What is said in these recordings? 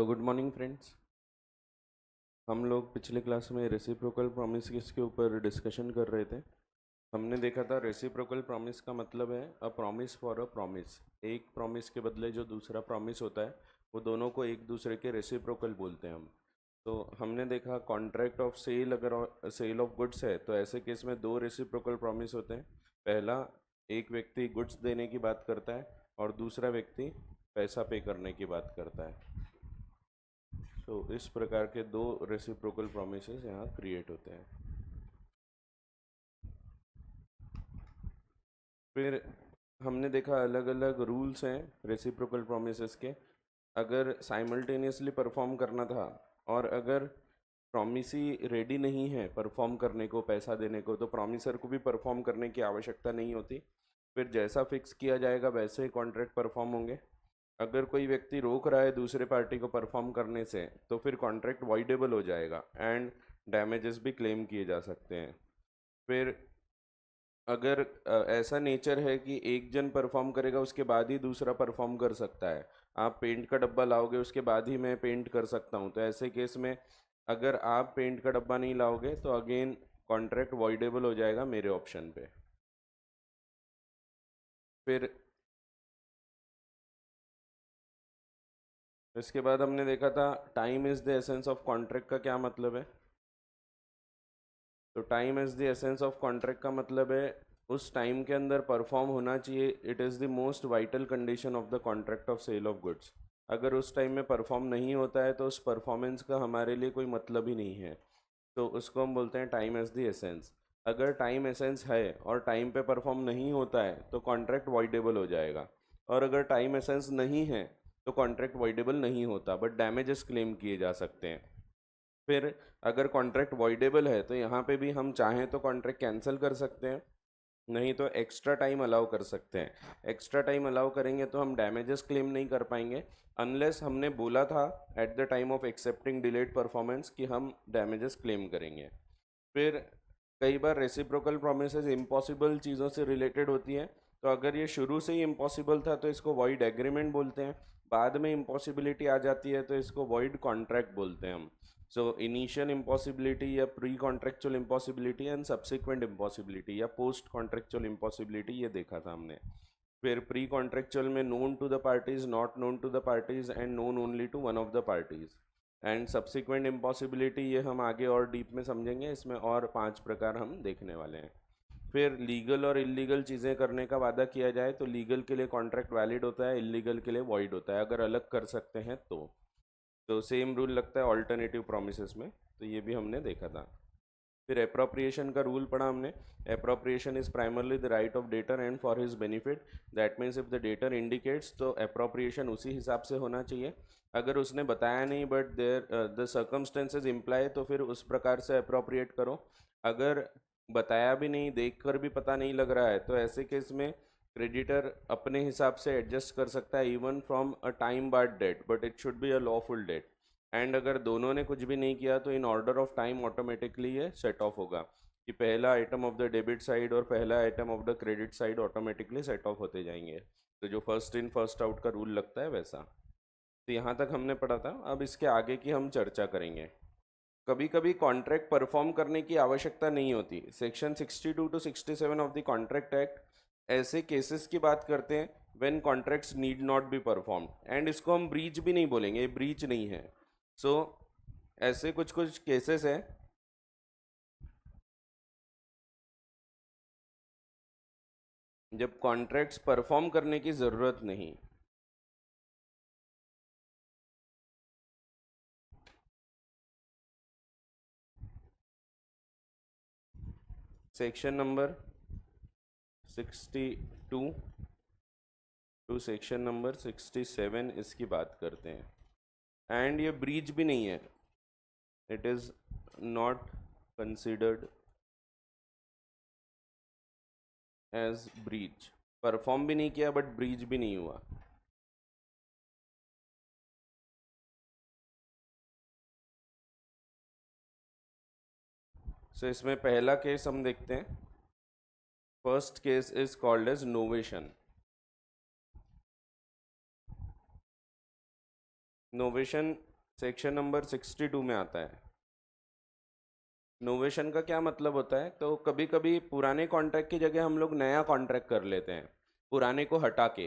Good morning friends. हम लोग पिछले क्लास में रेसिप्रोकल प्रॉमिस के ऊपर डिस्कशन कर रहे थे। हमने देखा था रेसिप्रोकल प्रॉमिस का मतलब है a promise for a promise. एक प्रॉमिस के बदले जो दूसरा प्रॉमिस होता है वो दोनों को एक दूसरे के रेसिप्रोकल बोलते हैं हम। तो हमने देखा कॉन्ट्रैक्ट ऑफ सेल, अगर सेल ऑफ गुड्स है तो ऐसे केस में दो रेसिप्रोकल प्रॉमिस होते हैं। पहला, एक व्यक्ति गुड्स देने की बात करता है और दूसरा व्यक्ति पैसा पे करने की बात करता है। तो इस प्रकार के दो रेसिप्रोकल प्रॉमिसेस यहाँ क्रिएट होते हैं। फिर हमने देखा अलग अलग रूल्स हैं रेसिप्रोकल प्रॉमिसेस के। अगर साइमल्टेनियसली परफॉर्म करना था और अगर प्रॉमिसी रेडी नहीं है परफॉर्म करने को, पैसा देने को, तो प्रॉमिसर को भी परफॉर्म करने की आवश्यकता नहीं होती। फिर जैसा फिक्स किया जाएगा वैसे ही कॉन्ट्रैक्ट परफॉर्म होंगे। अगर कोई व्यक्ति रोक रहा है दूसरे पार्टी को परफॉर्म करने से तो फिर कॉन्ट्रैक्ट वॉइडेबल हो जाएगा एंड डैमेजेस भी क्लेम किए जा सकते हैं। फिर अगर ऐसा नेचर है कि एक जन परफॉर्म करेगा उसके बाद ही दूसरा परफॉर्म कर सकता है, आप पेंट का डब्बा लाओगे उसके बाद ही मैं पेंट कर सकता हूँ, तो ऐसे केस में अगर आप पेंट का डब्बा नहीं लाओगे तो अगेन कॉन्ट्रैक्ट वॉइडेबल हो जाएगा मेरे ऑप्शन पे। फिर इसके बाद हमने देखा था time is the essence of contract का क्या मतलब है। तो time is the essence of contract का मतलब है उस टाइम के अंदर परफॉर्म होना चाहिए। It is the most vital condition of the contract of sale of goods. अगर उस टाइम में परफॉर्म नहीं होता है तो उस परफॉर्मेंस का हमारे लिए कोई मतलब ही नहीं है, तो उसको हम बोलते हैं टाइम एज द एसेंस। अगर टाइम एसेंस है और टाइम पे परफॉर्म नहीं होता है तो कॉन्ट्रैक्ट वॉइडेबल हो जाएगा, और अगर टाइम एसेंस नहीं है तो कॉन्ट्रैक्ट वॉइडेबल नहीं होता बट डैमेजेस क्लेम किए जा सकते हैं। फिर अगर कॉन्ट्रैक्ट वॉइडेबल है तो यहाँ पे भी हम चाहें तो कॉन्ट्रैक्ट कैंसिल कर सकते हैं, नहीं तो एक्स्ट्रा टाइम अलाउ कर सकते हैं। एक्स्ट्रा टाइम अलाउ करेंगे तो हम डैमेजेस क्लेम नहीं कर पाएंगे अनलेस हमने बोला था at the time of accepting delayed performance कि हम डैमेजेस क्लेम करेंगे। फिर कई बार रेसिप्रोकल प्रोमिसेस इम्पॉसिबल चीज़ों से रिलेटेड होती हैं, तो अगर ये शुरू से ही इम्पॉसिबल था तो इसको वॉइड एग्रीमेंट बोलते हैं। बाद में इम्पॉसिबिलिटी आ जाती है तो इसको वॉइड कॉन्ट्रैक्ट बोलते हैं हम। सो इनिशियल इम्पॉसिबिलिटी या pre contractual impossibility and subsequent impossibility या पोस्ट कॉन्ट्रेक्चुअल इम्पॉसिबिलिटी, ये देखा था हमने। फिर प्री कॉन्ट्रेक्चुअल में known to the parties, not known to the parties and known only to one of the parties. And subsequent impossibility ये हम आगे और डीप में समझेंगे, इसमें और 5 प्रकार हम देखने वाले हैं। फिर लीगल और इलीगल चीज़ें करने का वादा किया जाए तो लीगल के लिए कॉन्ट्रैक्ट वैलिड होता है, इलीगल के लिए वॉइड होता है, अगर अलग कर सकते हैं तो सेम रूल लगता है ऑल्टरनेटिव प्रोमिसेस में, तो ये भी हमने देखा था। फिर अप्रोप्रिएशन का रूल पढ़ा हमने। Appropriation is primarily the right of debtor and for his benefit. That means if the debtor indicates तो अप्रोप्रिएशन उसी हिसाब से होना चाहिए। अगर उसने बताया नहीं but there the circumstances imply तो फिर उस प्रकार से अप्रोप्रिएट करो। अगर बताया भी नहीं, देख कर भी पता नहीं लग रहा है, तो ऐसे केस में क्रेडिटर अपने हिसाब से एडजस्ट कर सकता है even from a time barred debt, but it should be a lawful debt. And अगर दोनों ने कुछ भी नहीं किया तो in order of time automatically ये सेट ऑफ होगा कि पहला item of the debit side और पहला item of the credit side automatically set off होते जाएंगे। तो जो फर्स्ट इन फर्स्ट आउट का रूल लगता है वैसा। तो यहाँ तक हमने पढ़ा था, अब इसके आगे की हम चर्चा करेंगे। कभी कभी कॉन्ट्रैक्ट परफॉर्म करने की आवश्यकता नहीं होती। Section 62 to 67 of the contract act ऐसे केसेस की बात करते हैं when contracts need not be perform, and इसको हम ब्रीच भी नहीं बोलेंगे, ये ब्रीच नहीं है। सो ऐसे कुछ कुछ केसेस हैं जब कॉन्ट्रैक्ट्स परफॉर्म करने की ज़रूरत नहीं। Section number 62 to section number 67 इसकी बात करते हैं, एंड ये ब्रीच भी नहीं है। It is not considered as breach. Perform भी नहीं किया बट ब्रीच भी नहीं हुआ। सो इसमें पहला केस हम देखते हैं। First case is called as novation. Novation section number 62 में आता है। नोवेशन का क्या मतलब होता है, तो कभी कभी पुराने कॉन्ट्रैक्ट की जगह हम लोग नया कॉन्ट्रैक्ट कर लेते हैं पुराने को हटा के,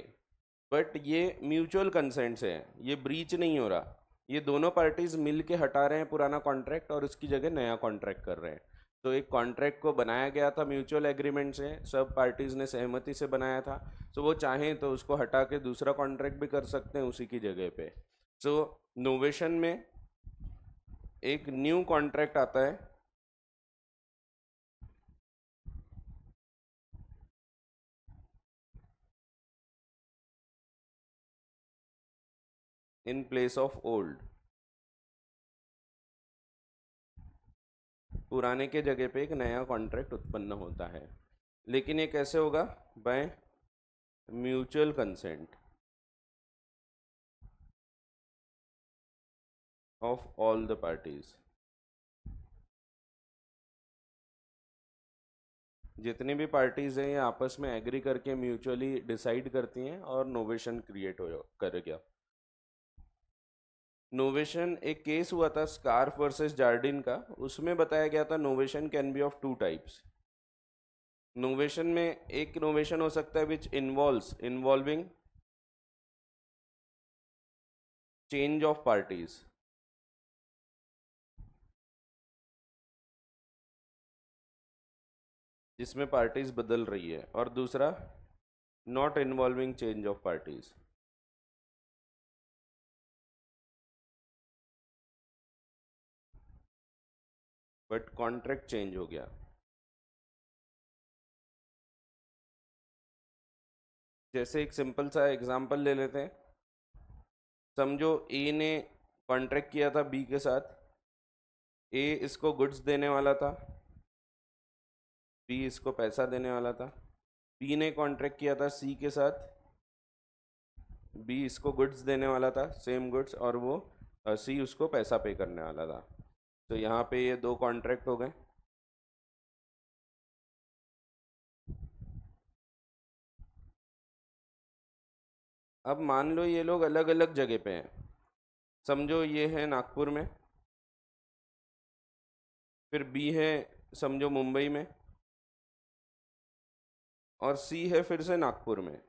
बट ये म्यूचुअल कंसेंट से है, ये ब्रीच नहीं हो रहा, ये दोनों पार्टीज मिल के हटा रहे हैं पुराना कॉन्ट्रैक्ट और उसकी जगह नया कॉन्ट्रैक्ट कर रहे हैं। तो एक कॉन्ट्रैक्ट को बनाया गया था म्यूचुअल एग्रीमेंट से, सब पार्टीज ने सहमति से बनाया था, सो वो चाहें तो उसको हटा के दूसरा कॉन्ट्रैक्ट भी कर सकते हैं उसी की जगह पे। सो नोवेशन में एक न्यू कॉन्ट्रैक्ट आता है इन प्लेस ऑफ ओल्ड, पुराने के जगह पे एक नया कॉन्ट्रैक्ट उत्पन्न होता है, लेकिन ये कैसे होगा, by mutual consent of all the parties. जितनी भी पार्टीज हैं ये आपस में एग्री करके म्यूचुअली डिसाइड करती हैं और नोवेशन क्रिएट हो कर गया। नोवेशन एक केस हुआ था स्कार्फ वर्सेस जार्डिन का, उसमें बताया गया था novation can be of two types. Novation में एक नोवेशन हो सकता है विच इन्वॉल्विंग चेंज ऑफ पार्टीज, जिसमें पार्टीज बदल रही है, और दूसरा not involving change of parties, but contract change हो गया। जैसे एक सिंपल सा एग्जांपल ले लेते हैं, समझो ए ने कॉन्ट्रैक्ट किया था बी के साथ, ए इसको गुड्स देने वाला था, बी इसको पैसा देने वाला था। बी ने कॉन्ट्रैक्ट किया था सी के साथ, बी इसको गुड्स देने वाला था सेम गुड्स, और वो सी उसको पैसा पे करने वाला था। तो यहाँ पे ये दो कॉन्ट्रैक्ट हो गए। अब मान लो ये लोग अलग अलग जगह पे हैं, समझो ये है नागपुर में, फिर बी है समझो मुंबई में, और सी है फिर से नागपुर में।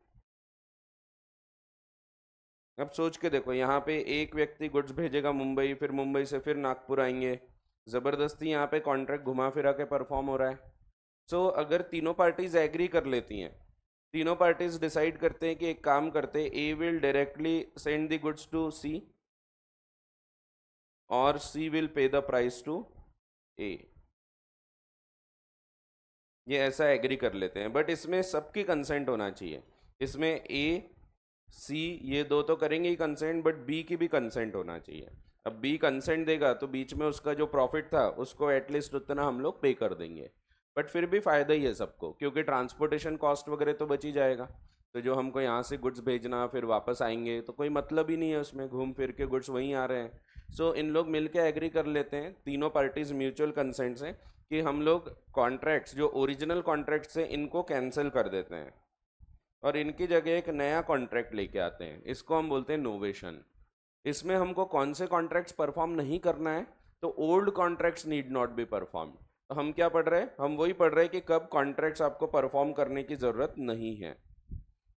अब सोच के देखो, यहाँ पे एक व्यक्ति गुड्स भेजेगा मुंबई, फिर मुंबई से फिर नागपुर आएंगे, ज़बरदस्ती यहाँ पे कॉन्ट्रैक्ट घुमा फिरा के परफॉर्म हो रहा है। सो अगर तीनों पार्टीज एग्री कर लेती हैं, तीनों पार्टीज डिसाइड करते हैं कि एक काम करते हैं, A will directly send the goods to C और C will pay the price to A, ये ऐसा एग्री कर लेते हैं, बट इसमें सबकी कंसेंट होना चाहिए। इसमें ए सी ये दो तो करेंगे ही कंसेंट, बट बी की भी कंसेंट होना चाहिए। अब बी कंसेंट देगा तो बीच में उसका जो प्रॉफिट था उसको एटलीस्ट उतना हम लोग पे कर देंगे, बट फिर भी फ़ायदा ही है सबको, क्योंकि ट्रांसपोर्टेशन कॉस्ट वगैरह तो बच ही जाएगा। तो जो हमको यहाँ से गुड्स भेजना फिर वापस आएंगे तो कोई मतलब ही नहीं है उसमें, घूम फिर के गुड्स वहीं आ रहे हैं। सो इन लोग मिल के एग्री कर लेते हैं तीनों पार्टीज म्यूचुअल कंसेंट से कि हम लोग कॉन्ट्रैक्ट्स जो ओरिजिनल कॉन्ट्रैक्ट्स हैं इनको कैंसिल कर देते हैं और इनकी जगह एक नया कॉन्ट्रैक्ट लेके आते हैं, इसको हम बोलते हैं नोवेशन। इसमें हमको कौन से कॉन्ट्रैक्ट्स परफॉर्म नहीं करना है, तो old contracts need not be perform. तो हम क्या पढ़ रहे हैं, हम वही पढ़ रहे हैं कि कब कॉन्ट्रैक्ट्स आपको परफॉर्म करने की ज़रूरत नहीं है।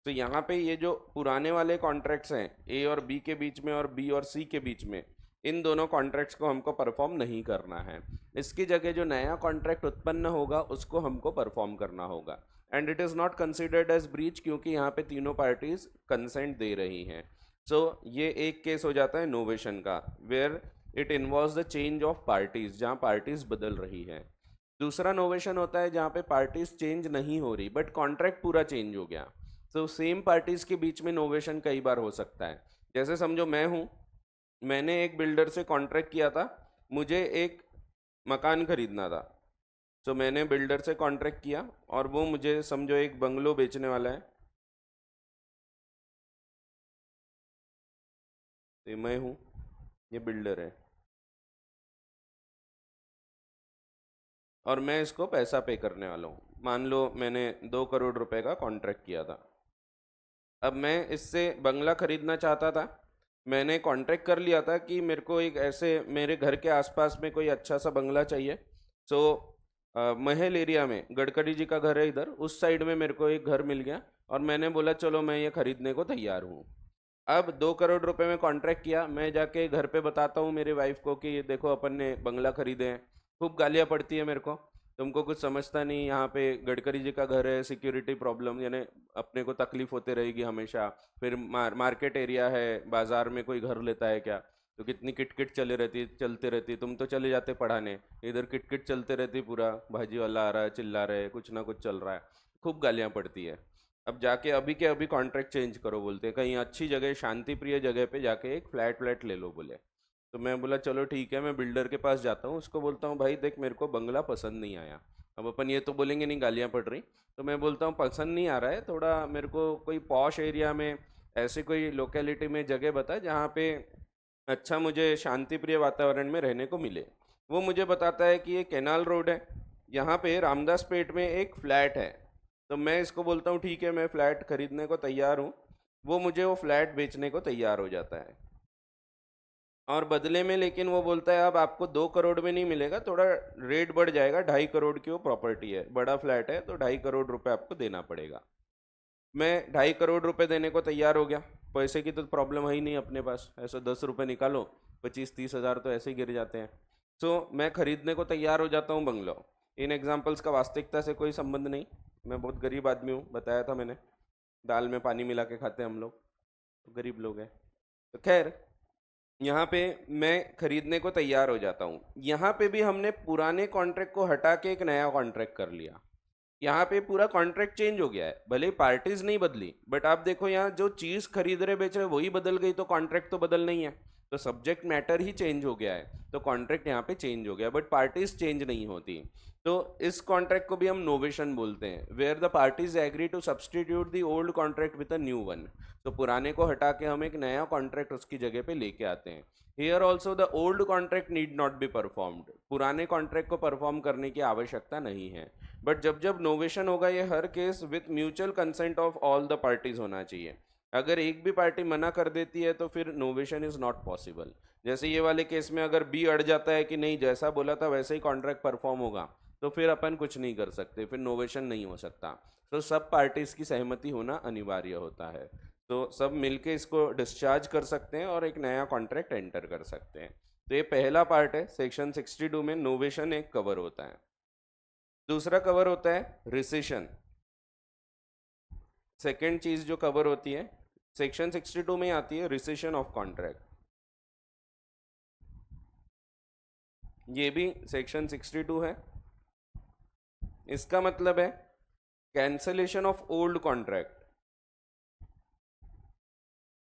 तो यहाँ पे ये जो पुराने वाले कॉन्ट्रैक्ट्स हैं ए और बी के बीच में और बी और सी के बीच में, इन दोनों कॉन्ट्रैक्ट्स को हमको परफॉर्म नहीं करना है। इसकी जगह जो नया कॉन्ट्रैक्ट उत्पन्न होगा उसको हमको परफॉर्म करना होगा, and it is not considered as breach क्योंकि यहाँ पे तीनों पार्टीज कंसेंट दे रही हैं। सो ये एक केस हो जाता है नोवेशन का, where it involves the change of parties, जहाँ पार्टीज बदल रही है। दूसरा नोवेशन होता है जहाँ पे पार्टीज चेंज नहीं हो रही बट कॉन्ट्रैक्ट पूरा चेंज हो गया। तो सेम पार्टीज के बीच में नोवेशन कई बार हो सकता है। जैसे समझो मैं हूँ, मैंने एक बिल्डर से कॉन्ट्रैक्ट किया था, मुझे एक मकान खरीदना था, तो मैंने बिल्डर से कॉन्ट्रैक्ट किया और वो मुझे समझो एक बंगलो बेचने वाला है। तो मैं हूँ, ये बिल्डर है और मैं इसको पैसा पे करने वाला हूँ। मान लो मैंने 2 करोड़ रुपए का कॉन्ट्रैक्ट किया था। अब मैं इससे बंगला खरीदना चाहता था, मैंने कॉन्ट्रैक्ट कर लिया था कि मेरे को एक ऐसे मेरे घर के आसपास में कोई अच्छा सा बंगला चाहिए। सो महल एरिया में गडकरी जी का घर है इधर, उस साइड में मेरे को एक घर मिल गया और मैंने बोला चलो मैं ये खरीदने को तैयार हूँ। अब 2 करोड़ रुपए में कॉन्ट्रैक्ट किया, मैं जाके घर पे बताता हूँ मेरी वाइफ को कि ये देखो अपन ने बंगला खरीदे हैं। खूब गालियाँ पड़ती है मेरे को, तुमको कुछ समझता नहीं, यहाँ पे गडकरी जी का घर है, सिक्योरिटी प्रॉब्लम यानी अपने को तकलीफ होते रहेगी हमेशा। फिर मार्केट एरिया है, बाजार में कोई घर लेता है क्या, तो कितनी किटकिट चलते रहती, तुम तो चले जाते पढ़ाने, इधर किटकिट चलते रहती, पूरा भाजी वाला आ रहा है, चिल्ला रहे, कुछ ना कुछ चल रहा है। खूब गालियाँ पड़ती है। अब जाके अभी के अभी कॉन्ट्रैक्ट चेंज करो बोलते हैं, कहीं अच्छी जगह शांति प्रिय जगह पे जाके एक फ्लैट व्लैट ले लो बोले। तो मैं बोला चलो ठीक है, मैं बिल्डर के पास जाता हूँ, उसको बोलता हूँ भाई देख मेरे को बंगला पसंद नहीं आया। अब अपन ये तो बोलेंगे नहीं, गालियाँ पड़ रही, तो मैं बोलता हूँ पसंद नहीं आ रहा है, थोड़ा मेरे को कोई पॉश एरिया में ऐसे कोई लोकेलिटी में जगह बता जहाँ पे अच्छा मुझे शांति प्रिय वातावरण में रहने को मिले। वो मुझे बताता है कि ये कैनाल रोड है, यहाँ पे रामदास पेट में एक फ्लैट है। तो मैं इसको बोलता हूँ ठीक है मैं फ्लैट खरीदने को तैयार हूँ। वो मुझे वो फ्लैट बेचने को तैयार हो जाता है, और बदले में लेकिन वो बोलता है अब आपको 2 करोड़ में नहीं मिलेगा, थोड़ा रेट बढ़ जाएगा, 2.5 करोड़ की वो प्रॉपर्टी है, बड़ा फ्लैट है, तो 2.5 करोड़ रुपए आपको देना पड़ेगा। मैं 2.5 करोड़ रुपए देने को तैयार हो गया। पैसे की तो प्रॉब्लम है ही नहीं अपने पास, ऐसे 10 रुपए निकालो 25-30 हज़ार तो ऐसे ही गिर जाते हैं। सो मैं खरीदने को तैयार हो जाता हूँ बंगलो। इन एग्जाम्पल्स का वास्तविकता से कोई संबंध नहीं, मैं बहुत गरीब आदमी हूँ, बताया था मैंने, दाल में पानी मिला के खाते हैं हम लोग, तो गरीब लोग हैं। तो खैर, यहाँ पे मैं खरीदने को तैयार हो जाता हूँ। यहाँ पे भी हमने पुराने कॉन्ट्रैक्ट को हटा के एक नया कॉन्ट्रैक्ट कर लिया। यहाँ पे पूरा कॉन्ट्रैक्ट चेंज हो गया है, भले पार्टीज नहीं बदली, बट आप देखो यहाँ जो चीज खरीद रहे बेच रहे वही बदल गई, तो कॉन्ट्रैक्ट तो बदल नहीं है, तो सब्जेक्ट मैटर ही चेंज हो गया है, तो कॉन्ट्रैक्ट यहाँ पे चेंज हो गया, बट पार्टीज चेंज नहीं होती। तो इस कॉन्ट्रैक्ट को भी हम नोवेशन बोलते हैं, where the parties agree to substitute the old contract with a new one. तो पुराने को हटा के हम एक नया कॉन्ट्रैक्ट उसकी जगह पे लेके आते हैं। Here also the old contract need not be performed, पुराने कॉन्ट्रैक्ट को परफॉर्म करने की आवश्यकता नहीं है। बट जब जब नोवेशन होगा ये हर case with mutual consent of all the parties होना चाहिए। अगर एक भी पार्टी मना कर देती है तो फिर नोवेशन इज नॉट पॉसिबल। जैसे ये वाले केस में अगर बी अड़ जाता है कि नहीं जैसा बोला था वैसे ही कॉन्ट्रैक्ट परफॉर्म होगा, तो फिर अपन कुछ नहीं कर सकते, फिर नोवेशन नहीं हो सकता। तो सब पार्टीज की सहमति होना अनिवार्य होता है, तो सब मिलके इसको डिस्चार्ज कर सकते हैं और एक नया कॉन्ट्रैक्ट एंटर कर सकते हैं। तो ये पहला पार्ट है, सेक्शन 62 में नोवेशन एक कवर होता है। दूसरा कवर होता है रिसेशन। सेकेंड चीज जो कवर होती है सेक्शन 62 में आती है, रिसेशन ऑफ कॉन्ट्रैक्ट। ये भी सेक्शन 62 है। इसका मतलब है cancellation of old contract.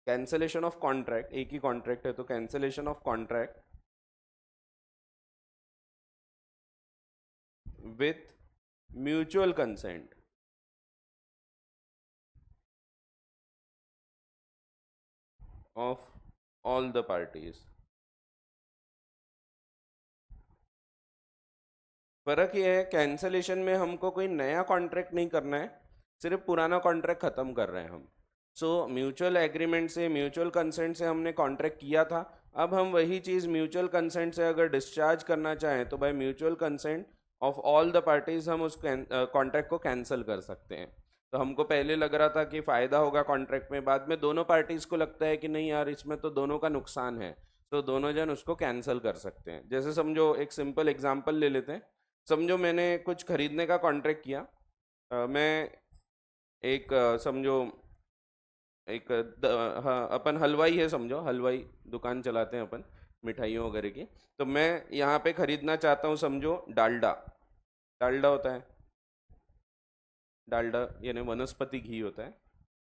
Cancellation of contract, एक ही कॉन्ट्रैक्ट है तो cancellation of contract with mutual consent of all the parties. फर्क यह है कैंसलेशन में हमको कोई नया कॉन्ट्रैक्ट नहीं करना है, सिर्फ पुराना कॉन्ट्रैक्ट खत्म कर रहे हैं हम। सो म्यूचुअल एग्रीमेंट से, म्यूचुअल कंसेंट से हमने कॉन्ट्रैक्ट किया था, अब हम वही चीज़ म्यूचुअल कंसेंट से अगर डिस्चार्ज करना चाहें तो by mutual consent of all the parties हम उस कॉन्ट्रैक्ट को कैंसिल कर सकते हैं। तो हमको पहले लग रहा था कि फ़ायदा होगा कॉन्ट्रैक्ट में, बाद में दोनों पार्टीज़ को लगता है कि नहीं यार इसमें तो दोनों का नुकसान है, तो दोनों जन उसको कैंसिल कर सकते हैं। जैसे समझो एक सिंपल एग्जांपल ले लेते हैं। समझो मैंने कुछ खरीदने का कॉन्ट्रैक्ट किया, मैं एक समझो एक हाँ अपन हलवाई है, समझो हलवाई दुकान चलाते हैं अपन मिठाइयों वगैरह की। तो मैं यहाँ पे खरीदना चाहता हूँ समझो डालडा। डालडा होता है, डालडा यानी वनस्पति घी होता है,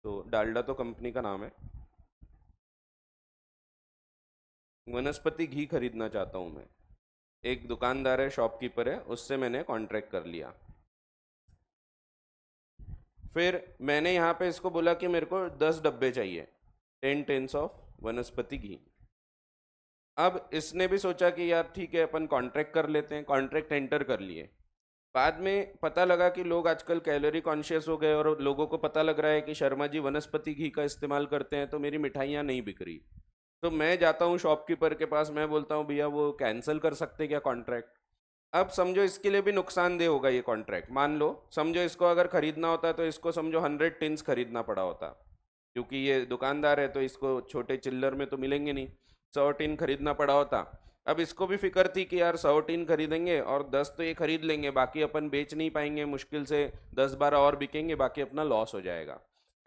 तो डालडा तो कंपनी का नाम है। वनस्पति घी खरीदना चाहता हूँ मैं, एक दुकानदार है, शॉपकीपर है, उससे मैंने कॉन्ट्रैक्ट कर लिया। फिर मैंने यहाँ पे इसको बोला कि मेरे को 10 डब्बे चाहिए, 10 टिन्स ऑफ वनस्पति घी। अब इसने भी सोचा कि यार ठीक है अपन कॉन्ट्रैक्ट कर लेते हैं, कॉन्ट्रैक्ट एंटर कर लिए। बाद में पता लगा कि लोग आजकल कैलोरी कॉन्शियस हो गए और लोगों को पता लग रहा है कि शर्मा जी वनस्पति घी का इस्तेमाल करते हैं, तो मेरी मिठाइयाँ नहीं बिक रही। तो मैं जाता हूँ शॉपकीपर के पास, मैं बोलता हूँ भैया वो कैंसिल कर सकते क्या कॉन्ट्रैक्ट। अब समझो इसके लिए भी नुकसानदेह होगा ये कॉन्ट्रैक्ट। मान लो समझो इसको अगर खरीदना होता तो इसको समझो 100 टिन्स खरीदना पड़ा होता, क्योंकि ये दुकानदार है तो इसको छोटे चिल्लर में तो मिलेंगे नहीं, 100 टिन खरीदना पड़ा होता। अब इसको भी फिक्र थी कि यार 100 टिन खरीदेंगे और 10 तो ये खरीद लेंगे, बाकी अपन बेच नहीं पाएंगे, मुश्किल से 10-12 और बिकेंगे, बाकी अपना लॉस हो जाएगा।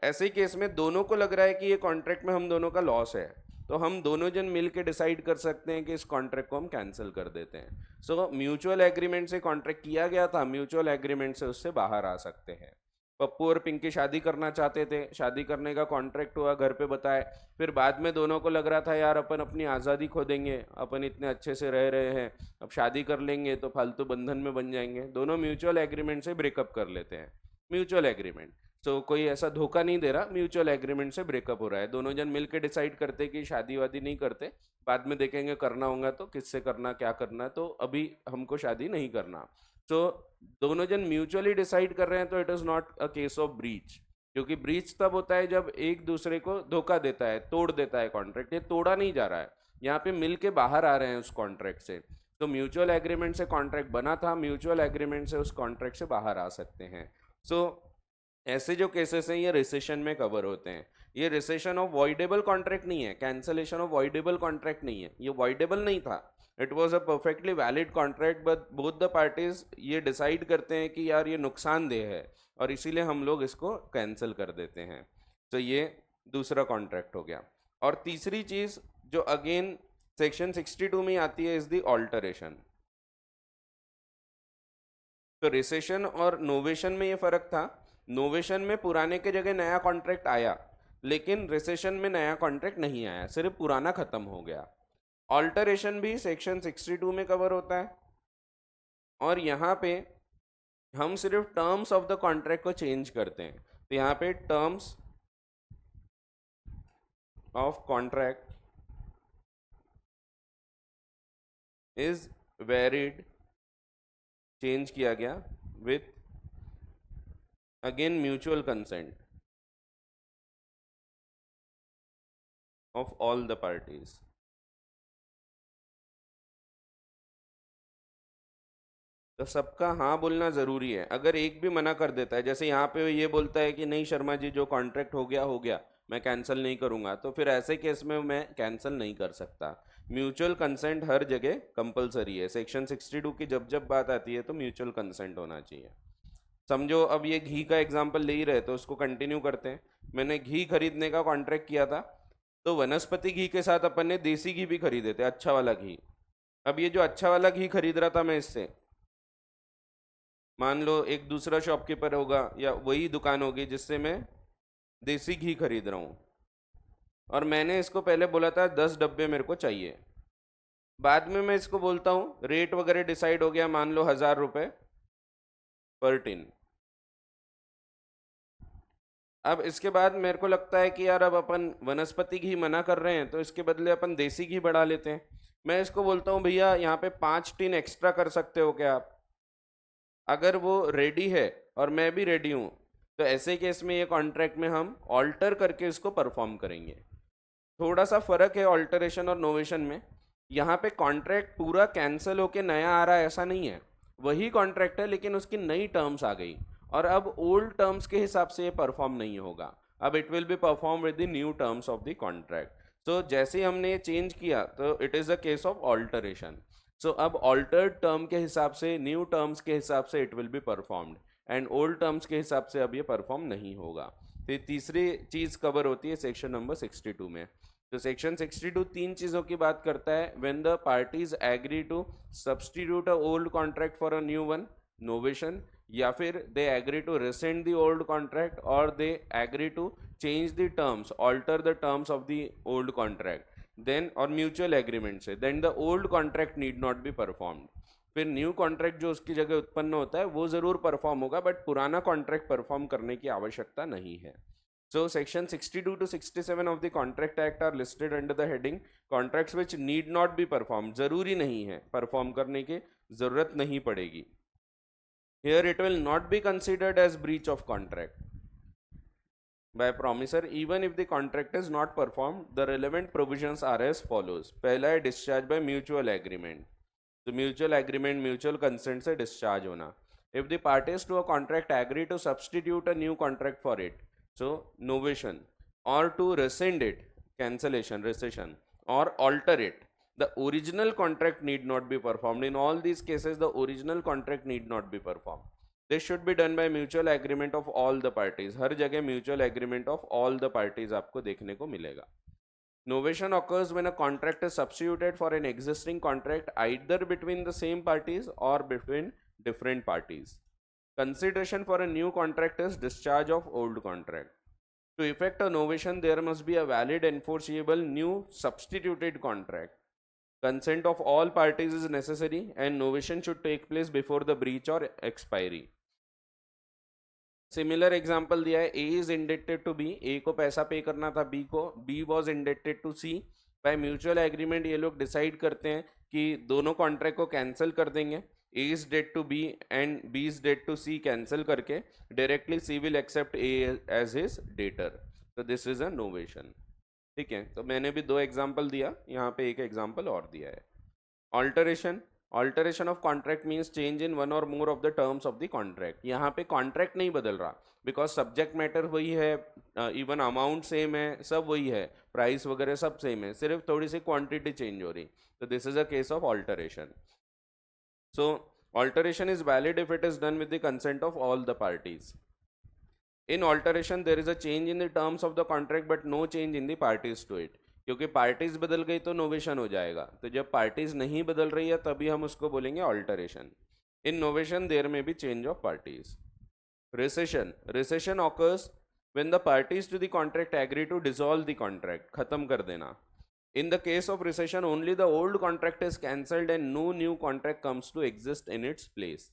ऐसे ही केस में दोनों को लग रहा है कि ये कॉन्ट्रैक्ट में हम दोनों का लॉस है, तो हम दोनों जन मिल के डिसाइड कर सकते हैं कि इस कॉन्ट्रैक्ट को हम कैंसिल कर देते हैं। सो म्यूचुअल एग्रीमेंट से कॉन्ट्रैक्ट किया गया था, म्यूचुअल एग्रीमेंट से उससे बाहर आ सकते हैं। पप्पू और पिंकी शादी करना चाहते थे, शादी करने का कॉन्ट्रैक्ट हुआ, घर पे बताए, फिर बाद में दोनों को लग रहा था यार अपन अपनी आज़ादी खो देंगे, अपन इतने अच्छे से रह रहे हैं, अब शादी कर लेंगे तो फालतू बंधन में बन जाएंगे, दोनों म्यूचुअल एग्रीमेंट से ब्रेकअप कर लेते हैं। म्यूचुअल एग्रीमेंट, तो कोई ऐसा धोखा नहीं दे रहा, म्यूचुअल एग्रीमेंट से ब्रेकअप हो रहा है, दोनों जन मिलकर डिसाइड करते कि शादी वादी नहीं करते, बाद में देखेंगे करना होगा तो किससे करना, क्या करना, तो अभी हमको शादी नहीं करना। तो दोनों जन म्यूचुअली डिसाइड कर रहे हैं तो it is not a case of breach, क्योंकि ब्रीच तब होता है जब एक दूसरे को धोखा देता है, तोड़ देता है कॉन्ट्रैक्ट। ये तोड़ा नहीं जा रहा है, यहाँ पे मिल के बाहर आ रहे हैं उस कॉन्ट्रैक्ट से। तो म्यूचुअल एग्रीमेंट से कॉन्ट्रैक्ट बना था, म्यूचुअल एग्रीमेंट से उस कॉन्ट्रैक्ट से बाहर आ सकते हैं। सो ऐसे जो केसेस हैं ये रिसेशन में कवर होते हैं। ये रिसेशन ऑफ वॉइडेबल कॉन्ट्रैक्ट नहीं है, कैंसलेशन ऑफ वॉइडेबल कॉन्ट्रैक्ट नहीं है, ये वॉइडेबल नहीं था, it was a perfectly valid contract, but both the parties ये डिसाइड करते हैं कि यार ये नुकसानदेह है और इसीलिए हम लोग इसको कैंसिल कर देते हैं। तो ये दूसरा कॉन्ट्रैक्ट हो गया। और तीसरी चीज जो अगेन सेक्शन 62 में आती है इज द ऑल्टरेशन। तो रिसेशन और नोवेशन में ये फर्क था, नोवेशन में पुराने के जगह नया कॉन्ट्रैक्ट आया, लेकिन रिसेशन में नया कॉन्ट्रैक्ट नहीं आया, सिर्फ पुराना खत्म हो गया। ऑल्टरेशन भी सेक्शन 62 में कवर होता है, और यहाँ पे हम सिर्फ टर्म्स ऑफ द कॉन्ट्रैक्ट को चेंज करते हैं। तो यहाँ पे terms of contract is varied, change किया गया with again mutual consent of all the parties। तो सबका हाँ बोलना जरूरी है, अगर एक भी मना कर देता है, जैसे यहाँ पे ये बोलता है कि नहीं शर्मा जी जो कॉन्ट्रैक्ट हो गया हो गया, मैं कैंसिल नहीं करूंगा, तो फिर ऐसे केस में मैं कैंसिल नहीं कर सकता। म्यूचुअल कंसेंट हर जगह कंपलसरी है, सेक्शन 62 की जब जब बात आती है तो म्यूचुअल कंसेंट होना चाहिए। समझो अब ये घी का एग्जाम्पल ले ही रहे तो उसको कंटिन्यू करते हैं। मैंने घी खरीदने का कॉन्ट्रैक्ट किया था, तो वनस्पति घी के साथ अपन ने देसी घी भी खरीदे थे, अच्छा वाला घी। अब ये जो अच्छा वाला घी खरीद रहा था मैं इससे, मान लो एक दूसरा शॉपकीपर होगा या वही दुकान होगी जिससे मैं देसी घी खरीद रहा हूँ, और मैंने इसको पहले बोला था 10 डब्बे मेरे को चाहिए, बाद में मैं इसको बोलता हूँ रेट वगैरह डिसाइड हो गया, मान लो 1000 रुपये पर टिन। अब इसके बाद मेरे को लगता है कि यार अब अपन वनस्पति घी मना कर रहे हैं तो इसके बदले अपन देसी घी बढ़ा लेते हैं। मैं इसको बोलता हूँ भैया यहाँ पे 5 टिन एक्स्ट्रा कर सकते हो क्या आप। अगर वो रेडी है और मैं भी रेडी हूँ, तो ऐसे केस में ये कॉन्ट्रैक्ट में हम ऑल्टर करके इसको परफॉर्म करेंगे। थोड़ा सा फर्क है ऑल्टरेशन और नोवेशन में, यहाँ पे कॉन्ट्रैक्ट पूरा कैंसिल होके नया आ रहा है ऐसा नहीं है, वही कॉन्ट्रैक्ट है लेकिन उसकी नई टर्म्स आ गई, और अब ओल्ड टर्म्स के हिसाब से ये परफॉर्म नहीं होगा, अब it will be perform with the new terms of the contract. तो जैसे ही हमने ये चेंज किया तो it is a case of alteration. So अब ऑल्टर्ड टर्म के हिसाब से, न्यू टर्म्स के हिसाब से it will be performed, and old terms के हिसाब से अब ये परफॉर्म नहीं होगा। तो ये तीसरी चीज कवर होती है सेक्शन नंबर 62 में। तो सेक्शन 62 तीन चीजों की बात करता है, when the parties agree to substitute a old contract for a new one, novation, या फिर they agree to rescind the old contract, और they agree to change the terms, alter the terms of the old contract, then और mutual agreement से, then the old contract need not be performed. फिर new contract जो उसकी जगह उत्पन्न होता है वो जरूर परफॉर्म होगा, बट पुराना कॉन्ट्रैक्ट परफॉर्म करने की आवश्यकता नहीं है। So section 62 to 67 of the Contract Act are listed under the heading contracts which need not be performed। जरूरी नहीं है, परफॉर्म करने की जरूरत नहीं पड़ेगी। Here it will not be considered as breach of contract। by promisor even if the contract is not performed. The relevant provisions are as follows. पहला है discharge by mutual agreement. तो mutual agreement, mutual consent से discharge होना. If the parties to a contract agree to substitute a new contract for it, so novation, or to rescind it, cancellation, rescission, or alter it, the original contract need not be performed. In all these cases, the original contract need not be performed. This should be done by mutual agreement of all the parties. हर जगह mutual agreement of all the parties आपको देखने को मिलेगा. Novation occurs when a contract is substituted for an existing contract either between the same parties or between different parties. Consideration for a new contract is discharge of old contract. To effect a novation, there must be a valid, enforceable new substituted contract. Consent of all parties is necessary and novation should take place before the breach or expiry. Similar example दिया है. A is indebted to B, A को पैसा pay करना था B को, B was indebted to C. By mutual agreement ये लोग decide करते हैं कि दोनों कॉन्ट्रैक्ट को कैंसिल कर देंगे. A is debt to B and B is debt to C cancel करके directly C will accept A as his debtor. तो दिस इज अ नोवेशन. ठीक है, तो मैंने भी 2 एग्जाम्पल दिया, यहाँ पे एक एग्जाम्पल और दिया है. Alteration. Alteration of contract means change in one or more of the terms of the contract. यहाँ पे कॉन्ट्रैक्ट नहीं बदल रहा बिकॉज सब्जेक्ट मैटर वही है, इवन अमाउंट सेम है, सब वही है, प्राइस वगैरह सब सेम है, सिर्फ थोड़ी सी क्वांटिटी चेंज हो रही. तो this is a case of alteration. So alteration is valid if it is done with the consent of all the parties. In alteration there is a change in the terms of the contract but no change in the parties to it. क्योंकि parties बदल गई तो novation हो जाएगा. तो जब parties नहीं बदल रही है तभी हम उसको बोलेंगे alteration. In novation there may be change of parties. Rescission. Rescission occurs when the parties to the contract agree to dissolve the contract, खत्म कर देना. In the case of rescission only the old contract is cancelled and no new contract comes to exist in its place.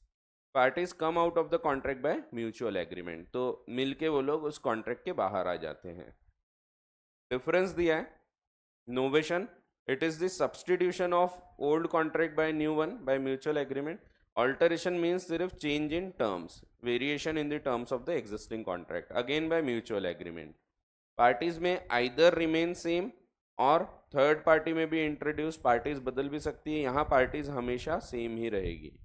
Parties come out of the contract by mutual agreement. तो मिलके वो लोग उस contract के बाहर आ जाते हैं. Difference दिया है. Novation, it is the substitution of old contract by new one by mutual agreement. Alteration means सिर्फ change in terms, variation in the terms of the existing contract, again by mutual agreement. Parties में either remain same और third party में भी introduce parties बदल भी सकती है. यहाँ पार्टीज हमेशा सेम ही रहेगी.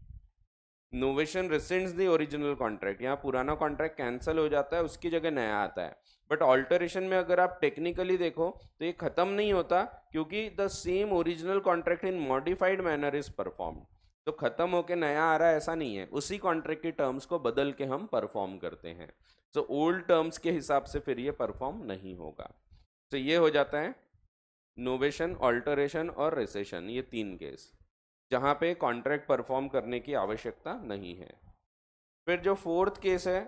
Novation rescinds the original contract. यहाँ पुराना कॉन्ट्रैक्ट कैंसिल हो जाता है, उसकी जगह नया आता है. बट ऑल्टरेशन में अगर आप टेक्निकली देखो तो ये खत्म नहीं होता क्योंकि the same original contract in modified manner is perform. तो खत्म होके नया आ रहा है ऐसा नहीं है, उसी कॉन्ट्रैक्ट की टर्म्स को बदल के हम परफॉर्म करते हैं. तो ओल्ड टर्म्स के हिसाब से फिर ये परफॉर्म नहीं होगा. तो ये हो जाता है नोवेशन, ऑल्टरेशन और रिसेशन, ये 3 केस जहाँ पे कॉन्ट्रैक्ट परफॉर्म करने की आवश्यकता नहीं है. फिर जो 4th केस है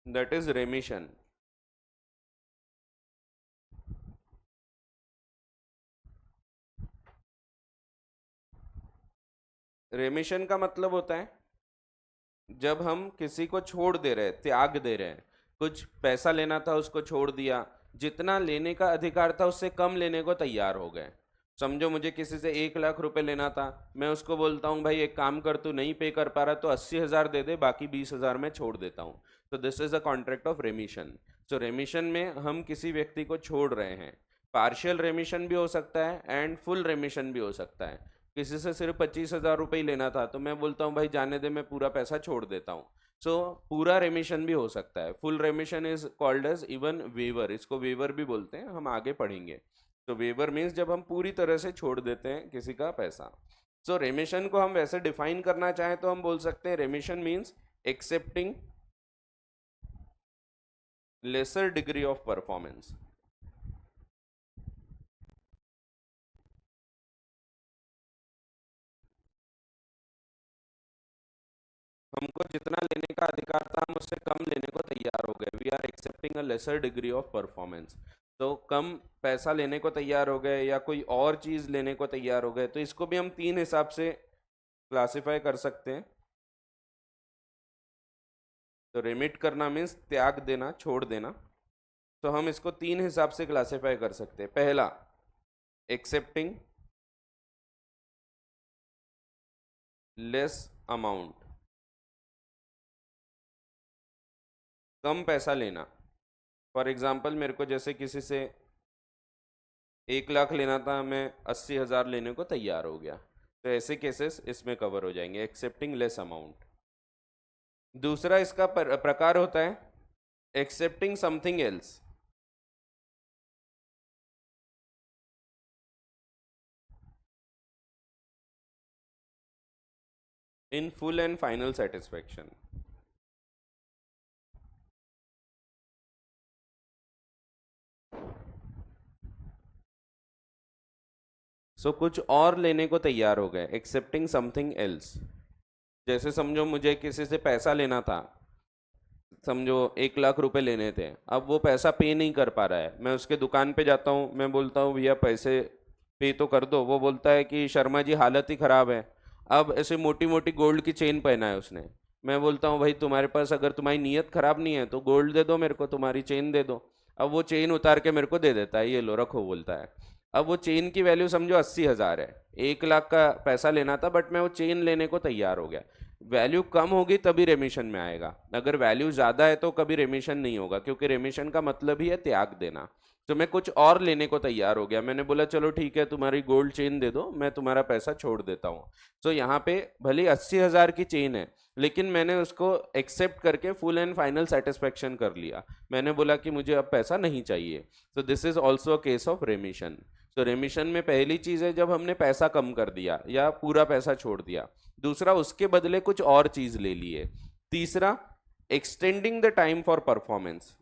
दैट इज रेमिशन. रेमिशन का मतलब होता है जब हम किसी को छोड़ दे रहे हैं, त्याग दे रहे हैं. कुछ पैसा लेना था उसको छोड़ दिया, जितना लेने का अधिकार था उससे कम लेने को तैयार हो गए. समझो मुझे किसी से 1 लाख रुपए लेना था, मैं उसको बोलता हूँ भाई एक काम कर, तू नहीं पे कर पा रहा तो 80,000 दे दे, बाकी 20,000 में छोड़ देता हूँ. तो this is a contract of रेमिशन. सो रेमिशन में हम किसी व्यक्ति को छोड़ रहे हैं. पार्शियल रेमिशन भी हो सकता है एंड फुल रेमिशन भी हो सकता है. किसी से सिर्फ 25,000 रुपये ही लेना था तो मैं बोलता हूँ भाई जाने दे, मैं पूरा पैसा छोड़ देता हूँ. सो पूरा रेमिशन भी हो सकता है. Full remission is called as even waiver, इसको वेवर भी बोलते हैं, हम आगे पढ़ेंगे. तो वेवर मीन्स जब हम पूरी तरह से छोड़ देते हैं किसी का पैसा. सो रेमिशन को हम वैसे डिफाइन करना चाहें तो हम बोल सकते हैं remission means accepting lesser degree of performance. हमको जितना लेने का अधिकार था हम उससे कम लेने को तैयार हो गए. We are accepting a lesser degree of performance. तो कम पैसा लेने को तैयार हो गए या कोई और चीज़ लेने को तैयार हो गए. तो इसको भी हम 3 हिसाब से क्लासिफाई कर सकते हैं. तो रेमिट करना मीन्स त्याग देना, छोड़ देना. तो हम इसको 3 हिसाब से क्लासिफाई कर सकते हैं. पहला, एक्सेप्टिंग लेस अमाउंट, कम पैसा लेना. फॉर एग्जाम्पल मेरे को जैसे किसी से 1 लाख लेना था, मैं 80,000 लेने को तैयार हो गया, तो ऐसे केसेस इसमें कवर हो जाएंगे, एक्सेप्टिंग लेस अमाउंट। दूसरा इसका प्रकार होता है accepting something else. In full and final satisfaction. So कुछ और लेने को तैयार हो गए, एक्सेप्टिंग समथिंग एल्स। जैसे समझो मुझे किसी से पैसा लेना था, समझो 1 लाख रुपए लेने थे, अब वो पैसा पे नहीं कर पा रहा है, मैं उसके दुकान पे जाता हूँ, मैं बोलता हूँ भैया पैसे पे तो कर दो, वो बोलता है कि शर्मा जी हालत ही ख़राब है। अब ऐसे मोटी मोटी गोल्ड की चेन पहना है उसने, मैं बोलता हूँ भाई तुम्हारे पास अगर तुम्हारी नीयत ख़राब नहीं है तो गोल्ड दे दो मेरे को, तुम्हारी चेन दे दो। अब वो चेन उतार के मेरे को दे देता है, ये लो रखो बोलता है। अब वो चेन की वैल्यू समझो 80,000 है, 1 लाख का पैसा लेना था बट मैं वो चेन लेने को तैयार हो गया। वैल्यू कम होगी तभी रेमिशन में आएगा, अगर वैल्यू ज़्यादा है तो कभी रेमिशन नहीं होगा, क्योंकि रेमिशन का मतलब ही है त्याग देना। तो मैं कुछ और लेने को तैयार हो गया, मैंने बोला चलो ठीक है तुम्हारी गोल्ड चेन दे दो, मैं तुम्हारा पैसा छोड़ देता हूँ। तो यहाँ पे भले 80,000 की चेन है, लेकिन मैंने उसको एक्सेप्ट करके फुल एंड फाइनल सेटिस्फेक्शन कर लिया, मैंने बोला कि मुझे अब पैसा नहीं चाहिए। तो this is also a case of रेमिशन। तो रेमिशन में पहली चीज़ है जब हमने पैसा कम कर दिया या पूरा पैसा छोड़ दिया, दूसरा उसके बदले कुछ और चीज़ ले लिए, तीसरा extending the time for performance.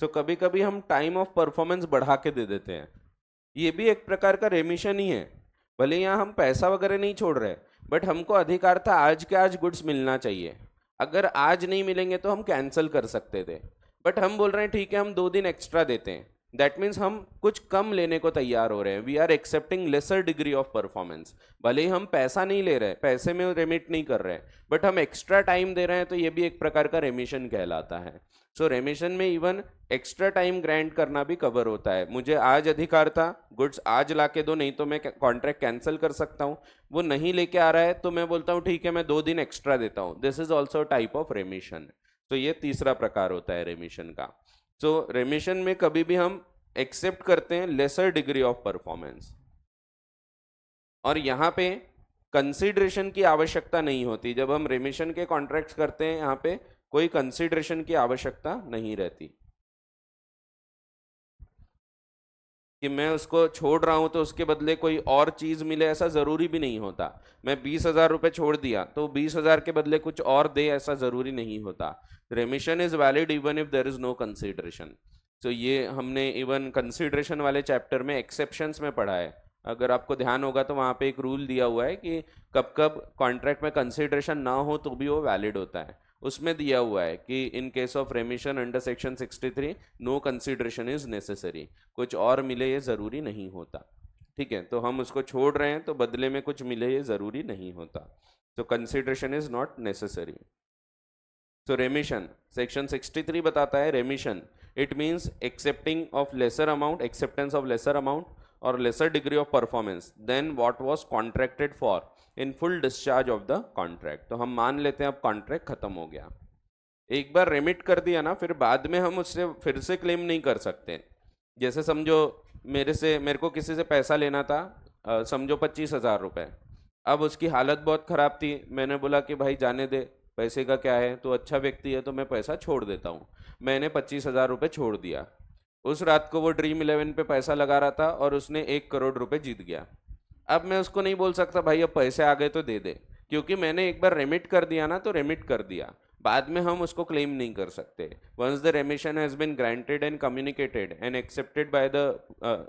तो कभी कभी हम टाइम ऑफ परफॉर्मेंस बढ़ा के दे देते हैं, ये भी एक प्रकार का रेमिशन ही है। भले यहाँ हम पैसा वगैरह नहीं छोड़ रहे, बट हमको अधिकार था आज के आज गुड्स मिलना चाहिए, अगर आज नहीं मिलेंगे तो हम कैंसिल कर सकते थे, बट हम बोल रहे हैं ठीक है हम 2 दिन एक्स्ट्रा देते हैं। दैट मीन्स हम कुछ कम लेने को तैयार हो रहे हैं, we are accepting lesser degree of performance. भले ही हम पैसा नहीं ले रहे, पैसे में रेमिट नहीं कर रहे हैं, बट हम एक्स्ट्रा टाइम दे रहे हैं, तो ये भी एक प्रकार का रेमिशन कहलाता है। सो रेमिशन में इवन एक्स्ट्रा टाइम ग्रांट करना भी कवर होता है, मुझे आज अधिकार था गुड्स आज ला के दो, नहीं तो मैं कॉन्ट्रैक्ट कैंसिल कर सकता हूँ, वो नहीं लेके आ रहा है तो मैं बोलता हूँ ठीक है मैं 2 दिन एक्स्ट्रा देता हूँ, this is also type of रेमिशन। तो ये तीसरा प्रकार होता है रेमिशन का। सो रेमिशन में कभी भी हम एक्सेप्ट करते हैं लेसर डिग्री ऑफ परफॉर्मेंस, और यहाँ पे कंसिडरेशन की आवश्यकता नहीं होती, जब हम रेमिशन के कॉन्ट्रैक्ट्स करते हैं यहाँ पे कोई कंसिडरेशन की आवश्यकता नहीं रहती, कि मैं उसको छोड़ रहा हूं तो उसके बदले कोई और चीज मिले ऐसा जरूरी भी नहीं होता। मैं 20,000 रुपये छोड़ दिया तो 20,000 के बदले कुछ और दे ऐसा जरूरी नहीं होता। Remission is valid even if there is no consideration. तो ये हमने इवन कंसिडरेशन वाले चैप्टर में एक्सेप्शंस में पढ़ा है, अगर आपको ध्यान होगा तो वहाँ पे एक रूल दिया हुआ है कि कब कब कॉन्ट्रैक्ट में कंसिडरेशन ना हो तो भी वो वैलिड होता है। उसमें दिया हुआ है कि in case of remission under section 63 no consideration is necessary, कुछ और मिले ये ज़रूरी नहीं होता। ठीक है, तो हम उसको छोड़ रहे हैं तो बदले में कुछ मिले ये ज़रूरी नहीं होता, तो कंसिडरेशन इज नॉट नेसेसरी। तो रेमिशन सेक्शन 63 बताता है remission it means accepting of lesser amount, acceptance of lesser amount और lesser degree of performance than what was contracted for in full discharge of the contract. तो हम मान लेते हैं अब कॉन्ट्रैक्ट खत्म हो गया, एक बार रेमिट कर दिया ना फिर बाद में हम उससे फिर से क्लेम नहीं कर सकते। जैसे समझो मेरे को किसी से पैसा लेना था, समझो 25,000 रुपये, अब उसकी हालत बहुत ख़राब थी, मैंने बोला कि भाई जाने दे, पैसे का क्या है, तो अच्छा व्यक्ति है तो मैं पैसा छोड़ देता हूँ। मैंने 25,000 रुपये छोड़ दिया, उस रात को वो ड्रीम 11 पे पैसा लगा रहा था और उसने 1 करोड़ रुपए जीत गया। अब मैं उसको नहीं बोल सकता भाई अब पैसे आ गए तो दे दे, क्योंकि मैंने एक बार रेमिट कर दिया ना, तो रेमिट कर दिया, बाद में हम उसको क्लेम नहीं कर सकते। Once the remission has been granted and communicated and accepted by the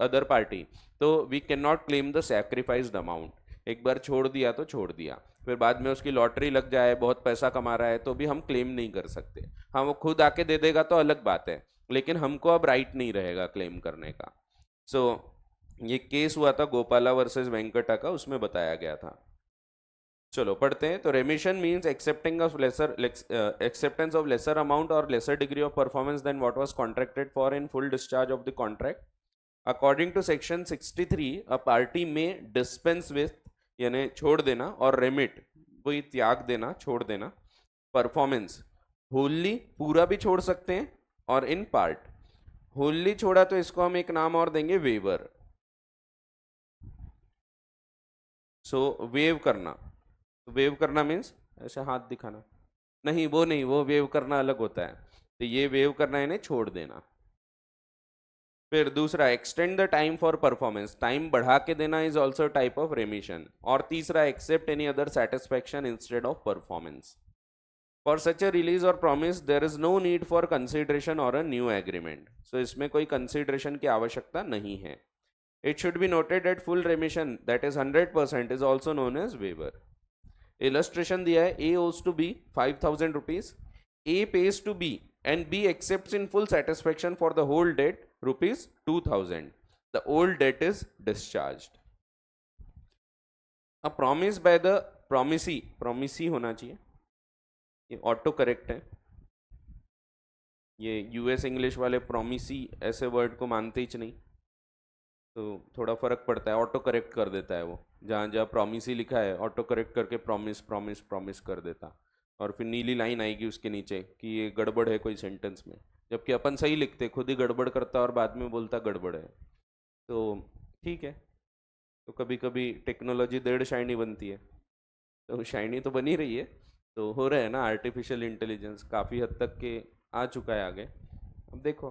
other party, तो we can not claim the sacrificed amount. एक बार छोड़ दिया तो छोड़ दिया, फिर बाद में उसकी लॉटरी लग जाए, बहुत पैसा कमा रहा है, तो भी हम क्लेम नहीं कर सकते। हाँ वो खुद आके दे देगा तो अलग बात है, लेकिन हमको अब राइट नहीं रहेगा क्लेम करने का। सो ये केस हुआ था गोपाला वर्सेस वेंकटा का, उसमें बताया गया था। चलो पढ़ते हैं। तो remission means accepting of lesser acceptance of lesser amount और lesser degree of performance than what was contracted for in full discharge of the contract. According to section 63 a party may dispense with यानी छोड़ देना और remit वही त्याग देना छोड़ देना परफॉर्मेंस होली पूरा भी छोड़ सकते हैं और इन पार्ट। होली छोड़ा तो इसको हम एक नाम और देंगे वेवर। सो वेव करना, वेव करना मीन्स ऐसे हाथ दिखाना, नहीं वो नहीं, वो वेव करना अलग होता है। तो ये वेव करना है, इन्हें छोड़ देना। फिर दूसरा extend the time for performance, time बढ़ा के देना is also type of remission. और तीसरा accept any other satisfaction instead of performance. For such a release or promise there is no need for consideration or a new agreement. सो इसमें कोई consideration की आवश्यकता नहीं है। It should be noted at full remission that is 100% is also known as waiver. Illustration दिया है, A owes to B 5,000 rupees, A pays to B and B accept in full satisfaction for the whole debt rupees 2,000। The old debt is discharged. A promise by the promisee, promisee होना चाहिए, ये auto correct है। ये US English वाले promisee ऐसे word को मानते ही नहीं, तो थोड़ा फर्क पड़ता है, ऑटो करेक्ट कर देता है वो। जहाँ जहाँ प्रॉमिसी लिखा है ऑटो करेक्ट करके प्रॉमिस प्रॉमिस प्रॉमिस कर देता, और फिर नीली लाइन आएगी उसके नीचे कि ये गड़बड़ है कोई सेंटेंस में, जबकि अपन सही लिखते, खुद ही गड़बड़ करता और बाद में बोलता गड़बड़ है। तो ठीक है, तो कभी कभी टेक्नोलॉजी डेढ़ शाइनी बनती है, तो शाइनी तो बनी रही है। तो हो रहा है ना, आर्टिफिशियल इंटेलिजेंस काफ़ी हद तक के आ चुका है आगे। अब देखो,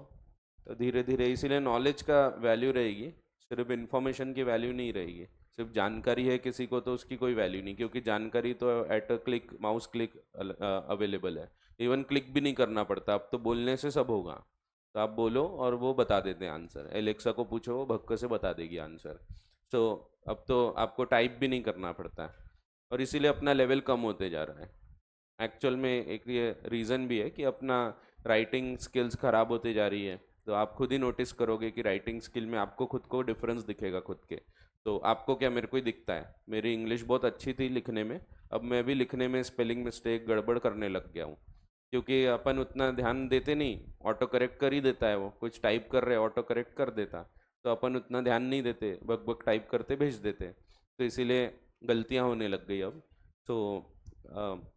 तो धीरे धीरे इसीलिए नॉलेज का वैल्यू रहेगी, सिर्फ इन्फॉर्मेशन की वैल्यू नहीं रहेगी। सिर्फ जानकारी है किसी को तो उसकी कोई वैल्यू नहीं, क्योंकि जानकारी तो at a click, mouse click available है। इवन क्लिक भी नहीं करना पड़ता, अब तो बोलने से सब होगा। तो आप बोलो और वो बता देते हैं आंसर, एलेक्सा को पूछो वो भक्क से बता देगी आंसर। तो अब तो आपको टाइप भी नहीं करना पड़ता, और इसीलिए अपना लेवल कम होते जा रहा है। एक्चुअल में एक ये रीज़न भी है कि अपना राइटिंग स्किल्स ख़राब होते जा रही है। तो आप खुद ही नोटिस करोगे कि राइटिंग स्किल में आपको खुद को डिफरेंस दिखेगा खुद के। तो आपको क्या, मेरे को ही दिखता है, मेरी इंग्लिश बहुत अच्छी थी लिखने में, अब मैं भी लिखने में स्पेलिंग मिस्टेक गड़बड़ करने लग गया हूँ, क्योंकि अपन उतना ध्यान देते नहीं। ऑटो करेक्ट कर ही देता है वो, कुछ टाइप कर रहे ऑटो करेक्ट कर देता, तो अपन उतना ध्यान नहीं देते, बक बक टाइप करते भेज देते, तो इसीलिए गलतियाँ होने लग गई अब। तो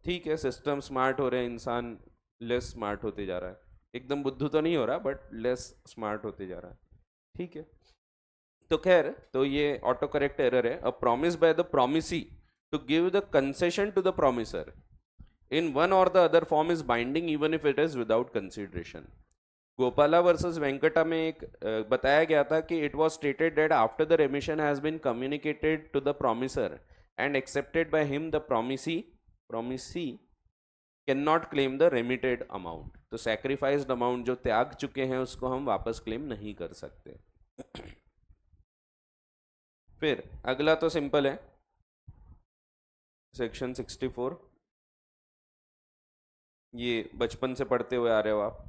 ठीक है, सिस्टम स्मार्ट हो रहे हैं, इंसान लेस स्मार्ट होते जा रहा है। एकदम बुद्धू तो नहीं हो रहा, बट लेस स्मार्ट होते जा रहा है। ठीक है, तो खैर, तो ये ऑटो करेक्ट एरर है। A promise by the promisee to give the concession to the promisor in one or the other form is binding even if it is without consideration. Gopala versus Venkata में एक बताया गया था कि it was stated that after the remission has been communicated to the promisor and accepted by him the promisee can not claim the remitted amount. तो sacrificed amount जो त्याग चुके हैं उसको हम वापस क्लेम नहीं कर सकते। फिर अगला तो सिंपल है, सेक्शन 64, ये बचपन से पढ़ते हुए आ रहे हो आप।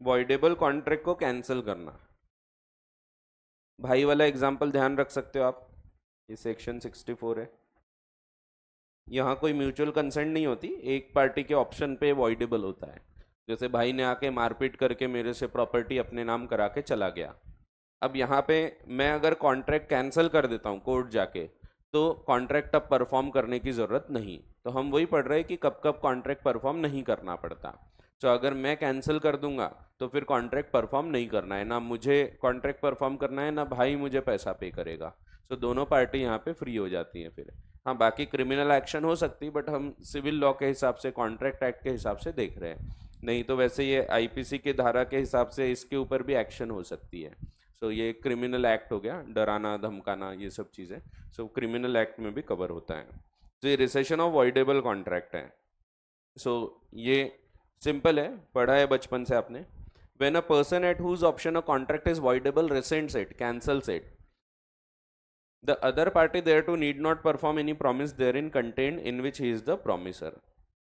वॉइडेबल कॉन्ट्रैक्ट को कैंसिल करना, भाई वाला एग्जाम्पल ध्यान रख सकते हो आप, ये सेक्शन 64 है। यहाँ कोई म्यूचुअल कंसेंट नहीं होती, एक पार्टी के ऑप्शन पे वॉइडेबल होता है। जैसे भाई ने आके मारपीट करके मेरे से प्रॉपर्टी अपने नाम करा के चला गया, अब यहाँ पे मैं अगर कॉन्ट्रैक्ट कैंसिल कर देता हूँ कोर्ट जाके, तो कॉन्ट्रैक्ट अब परफॉर्म करने की ज़रूरत नहीं। तो हम वही पढ़ रहे हैं कि कब कब कॉन्ट्रैक्ट परफॉर्म नहीं करना पड़ता। तो अगर मैं कैंसिल कर दूंगा तो फिर कॉन्ट्रैक्ट परफॉर्म नहीं करना है, ना मुझे कॉन्ट्रैक्ट परफॉर्म करना है, ना भाई मुझे पैसा पे करेगा। तो दोनों पार्टी यहाँ पे फ्री हो जाती हैं फिर। हाँ, बाकी क्रिमिनल एक्शन हो सकती, बट हम सिविल लॉ के हिसाब से, कॉन्ट्रैक्ट एक्ट के हिसाब से देख रहे हैं। नहीं तो वैसे ये आईपीसी के धारा के हिसाब से इसके ऊपर भी एक्शन हो सकती है। सो ये क्रिमिनल एक्ट हो गया, डराना धमकाना ये सब चीज़ें, सो क्रिमिनल एक्ट में भी कवर होता है। तो ये रिसेशन ऑफ वॉइडेबल कॉन्ट्रैक्ट है। सो ये सिंपल है, पढ़ा है बचपन से आपने। When a person at whose option a contract is voidable rescinds it, cancels it, The other party thereto need not perform any promise therein contained in which he is the promiser.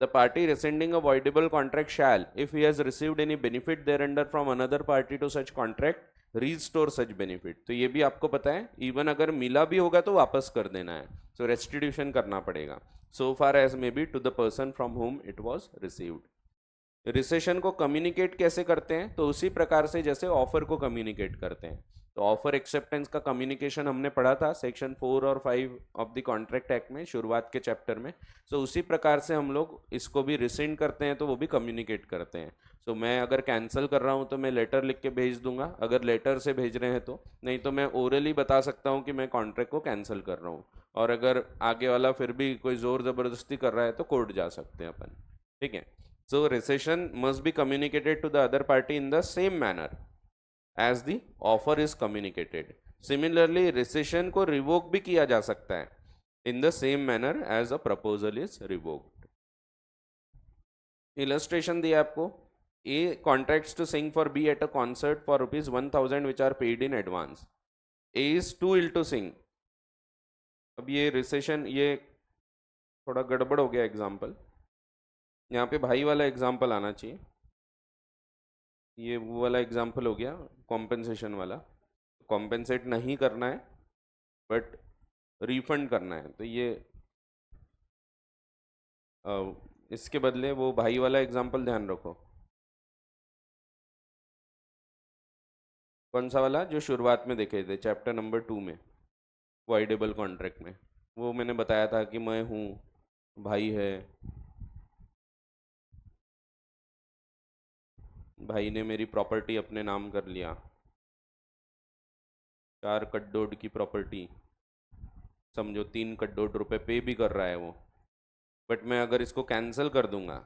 The party rescinding a voidable contract shall, if he has received any benefit thereunder from another party to such contract, restore such benefit. तो ये भी आपको पता है, even अगर मिला भी होगा तो वापस कर देना है, सो रेस्टिट्यूशन करना पड़ेगा, so far as may be to the person from whom it was received. Recession को कम्युनिकेट कैसे करते हैं? तो उसी प्रकार से जैसे ऑफर को कम्युनिकेट करते हैं. तो ऑफर एक्सेप्टेंस का कम्युनिकेशन हमने पढ़ा था सेक्शन 4 और 5 ऑफ द कॉन्ट्रैक्ट एक्ट में, शुरुआत के चैप्टर में. सो उसी प्रकार से हम लोग इसको भी रिसेंड करते हैं, तो वो भी कम्युनिकेट करते हैं. सो मैं अगर कैंसिल कर रहा हूँ तो मैं लेटर लिख के भेज दूंगा, अगर लेटर से भेज रहे हैं तो, नहीं तो मैं ओरली बता सकता हूँ कि मैं कॉन्ट्रैक्ट को कैंसिल कर रहा हूँ, और अगर आगे वाला फिर भी कोई ज़ोर ज़बरदस्ती कर रहा है तो कोर्ट जा सकते हैं अपन. ठीक है. So rescission must be communicated to the other party in the same manner as the offer is communicated. Similarly, rescission को revoke भी किया जा सकता है in the same manner as a proposal is revoked. Illustration दिया आपको. A contracts to sing for B at a concert for ₹1,000 which are paid in advance. A is too ill to sing. अब ये rescission, ये थोड़ा गड़बड़ हो गया example. यहाँ पे भाई वाला एग्जाम्पल आना चाहिए. ये वो वाला एग्जाम्पल हो गया कॉम्पेंसेशन वाला. कॉम्पेंसेट नहीं करना है बट रिफंड करना है, तो ये इसके बदले वो भाई वाला एग्जाम्पल ध्यान रखो. कौन सा वाला? जो शुरुआत में देखे थे चैप्टर नंबर 2 में, वॉइडेबल कॉन्ट्रैक्ट में. वो मैंने बताया था कि मैं हूँ, भाई है, भाई ने मेरी प्रॉपर्टी अपने नाम कर लिया, 4 करोड़ की प्रॉपर्टी, समझो 3 करोड़ रुपए पे भी कर रहा है वो, बट मैं अगर इसको कैंसिल कर दूंगा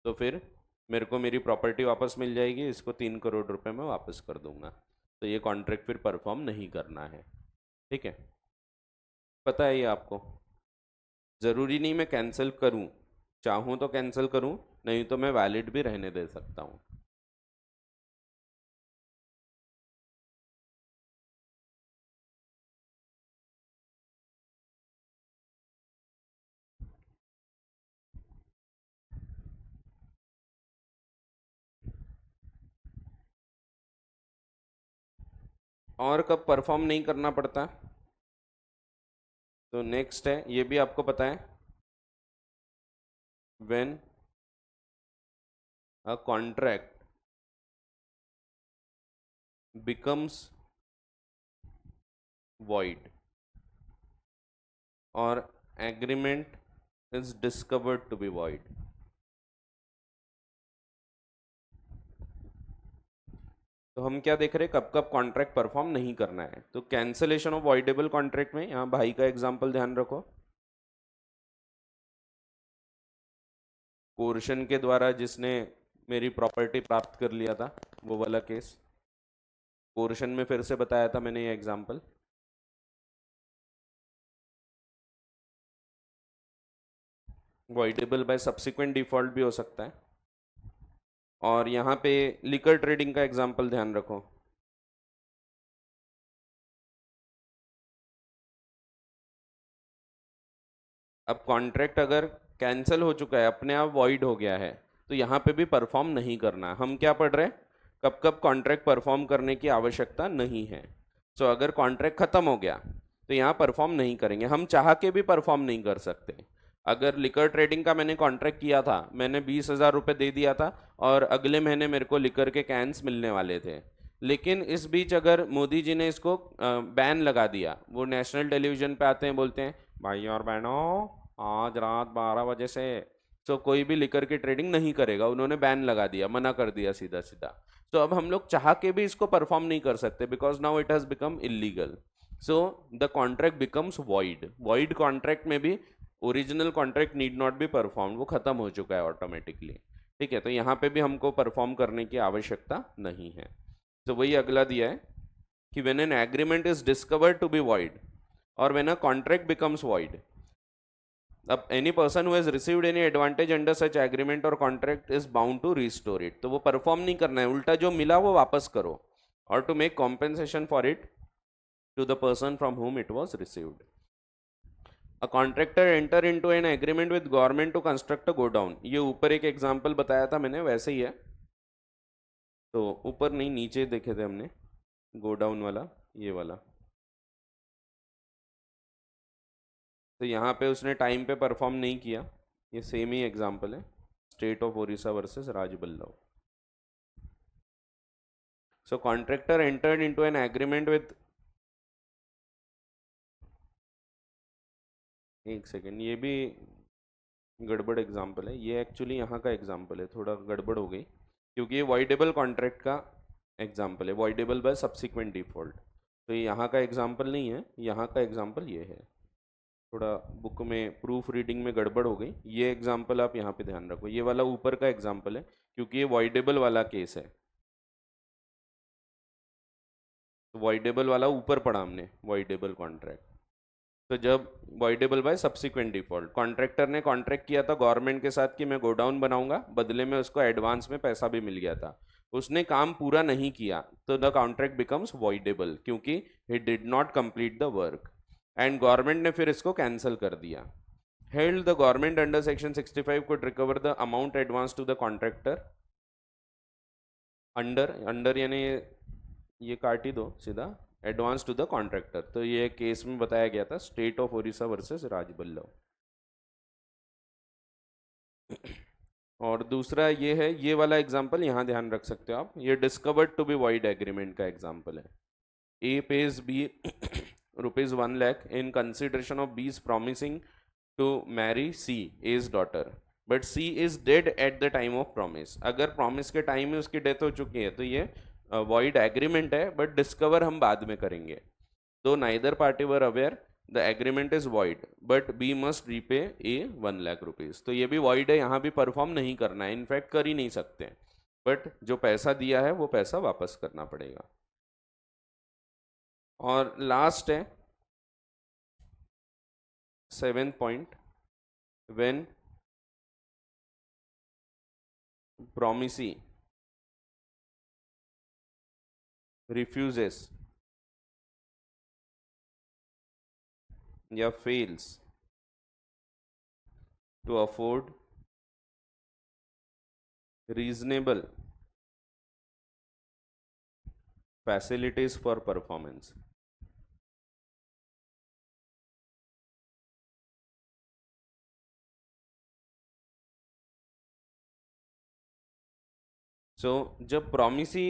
तो फिर मेरे को मेरी प्रॉपर्टी वापस मिल जाएगी, इसको 3 करोड़ रुपए मैं वापस कर दूंगा, तो ये कॉन्ट्रैक्ट फिर परफॉर्म नहीं करना है. ठीक है, पता है ये आपको. ज़रूरी नहीं मैं कैंसिल करूं, चाहूं तो कैंसिल करूं, नहीं तो मैं वैलिड भी रहने दे सकता हूं. और कब परफॉर्म नहीं करना पड़ता? तो नेक्स्ट है, ये भी आपको पता है, when a contract becomes void or agreement is discovered to be void. तो हम क्या देख रहे हैं, कब कब कॉन्ट्रैक्ट परफॉर्म नहीं करना है. तो कैंसिलेशन ऑफ वॉइडेबल कॉन्ट्रैक्ट में यहाँ भाई का एग्जांपल ध्यान रखो. कोर्शन के द्वारा जिसने मेरी प्रॉपर्टी प्राप्त कर लिया था, वो वाला केस. कोर्शन में फिर से बताया था मैंने ये example. Voidable by subsequent default भी हो सकता है. और यहाँ पे लिकर ट्रेडिंग का एग्जांपल ध्यान रखो. अब कॉन्ट्रैक्ट अगर कैंसिल हो चुका है, अपने आप वॉइड हो गया है, तो यहाँ पे भी परफॉर्म नहीं करना. हम क्या पढ़ रहे हैं, कब कब कॉन्ट्रैक्ट परफॉर्म करने की आवश्यकता नहीं है. सो अगर कॉन्ट्रैक्ट खत्म हो गया तो यहाँ परफॉर्म नहीं करेंगे, हम चाह के भी परफॉर्म नहीं कर सकते. अगर लिकर ट्रेडिंग का मैंने कॉन्ट्रैक्ट किया था, मैंने 20,000 रुपये दे दिया था, और अगले महीने मेरे को लिकर के कैंस मिलने वाले थे, लेकिन इस बीच अगर मोदी जी ने इसको बैन लगा दिया, वो नेशनल टेलीविजन पे आते हैं, बोलते हैं भाई और बहनों आज रात 12 बजे से तो कोई भी लिकर की ट्रेडिंग नहीं करेगा, उन्होंने बैन लगा दिया, मना कर दिया सीधा सीधा. तो अब हम लोग चाह के भी इसको परफॉर्म नहीं कर सकते, because now it has become illegal. So the contract becomes void. Void contract में भी original contract need not be perform, वो खत्म हो चुका है ऑटोमेटिकली. ठीक है, तो यहाँ पे भी हमको परफॉर्म करने की आवश्यकता नहीं है. तो वही अगला दिया है कि when an agreement is discovered to be void or when a contract becomes void, अब any person who has received any advantage under such agreement or contract is bound to restore it. तो वो perform नहीं करना है, उल्टा जो मिला वो वापस करो. और to make compensation for it, to the person from whom it was received. A contractor enter into an agreement with government to construct a godown. ये ऊपर एक एग्जांपल बताया था मैंने, वैसे ही है, तो ऊपर नहीं नीचे देखे थे हमने गोडाउन वाला, ये वाला। तो यहाँ पे उसने टाइम पे परफॉर्म नहीं किया, ये सेम ही एग्जांपल है, state of Odisha versus Rajballabh. So contractor entered into an agreement with, एक सेकेंड, ये भी गड़बड़ एग्जांपल है, ये एक्चुअली यहाँ का एग्जांपल है, थोड़ा गड़बड़ हो गई क्योंकि ये वॉइडेबल कॉन्ट्रैक्ट का एग्जांपल है, वॉइडेबल बाय सब्सिक्वेंट डिफॉल्ट। तो ये यहाँ का एग्जांपल नहीं है, यहाँ का एग्जांपल ये है, थोड़ा बुक में प्रूफ रीडिंग में गड़बड़ हो गई। ये एग्जांपल आप यहाँ पे ध्यान रखो, ये वाला ऊपर का एग्जांपल है क्योंकि ये वॉइडेबल वाला केस है, तो वॉइडेबल वाला ऊपर पढ़ा हमने, वॉइडेबल कॉन्ट्रैक्ट। तो जब voidable by subsequent default, contractor ने कॉन्ट्रैक्ट किया था गवर्नमेंट के साथ कि मैं गोडाउन बनाऊंगा, बदले में उसको एडवांस में पैसा भी मिल गया था, उसने काम पूरा नहीं किया, तो द कॉन्ट्रैक्ट बिकम्स वॉइडेबल क्योंकि he did not complete the work, and government ने फिर इसको कैंसिल कर दिया। Held the government under section 65 could recover the amount advance to the contractor under यानी ये काट ही दो सीधा, एडवांस टू द कॉन्ट्रैक्टर। तो ये केस में बताया गया था state of Odisha versus Rajballabh. और दूसरा ये है, ये वाला एग्जांपल यहाँ ध्यान रख सकते हो आप, ये discovered to be void agreement का एग्जांपल है। A pays B ₹1 lakh in consideration of B's promising to marry C, A's daughter, but C is dead at the time of promise। अगर promise के टाइम में उसकी death हो चुकी है तो ये void agreement है, but discover हम बाद में करेंगे। तो neither party were aware the agreement is void, but B must repay A 1 lakh rupees। तो ये भी void है, यहाँ भी परफॉर्म नहीं करना है, इनफैक्ट कर ही नहीं सकते, बट जो पैसा दिया है वो पैसा वापस करना पड़ेगा। और लास्ट है 7th point, when promisee refuses या fails to afford reasonable facilities for performance। जब प्रॉमिसी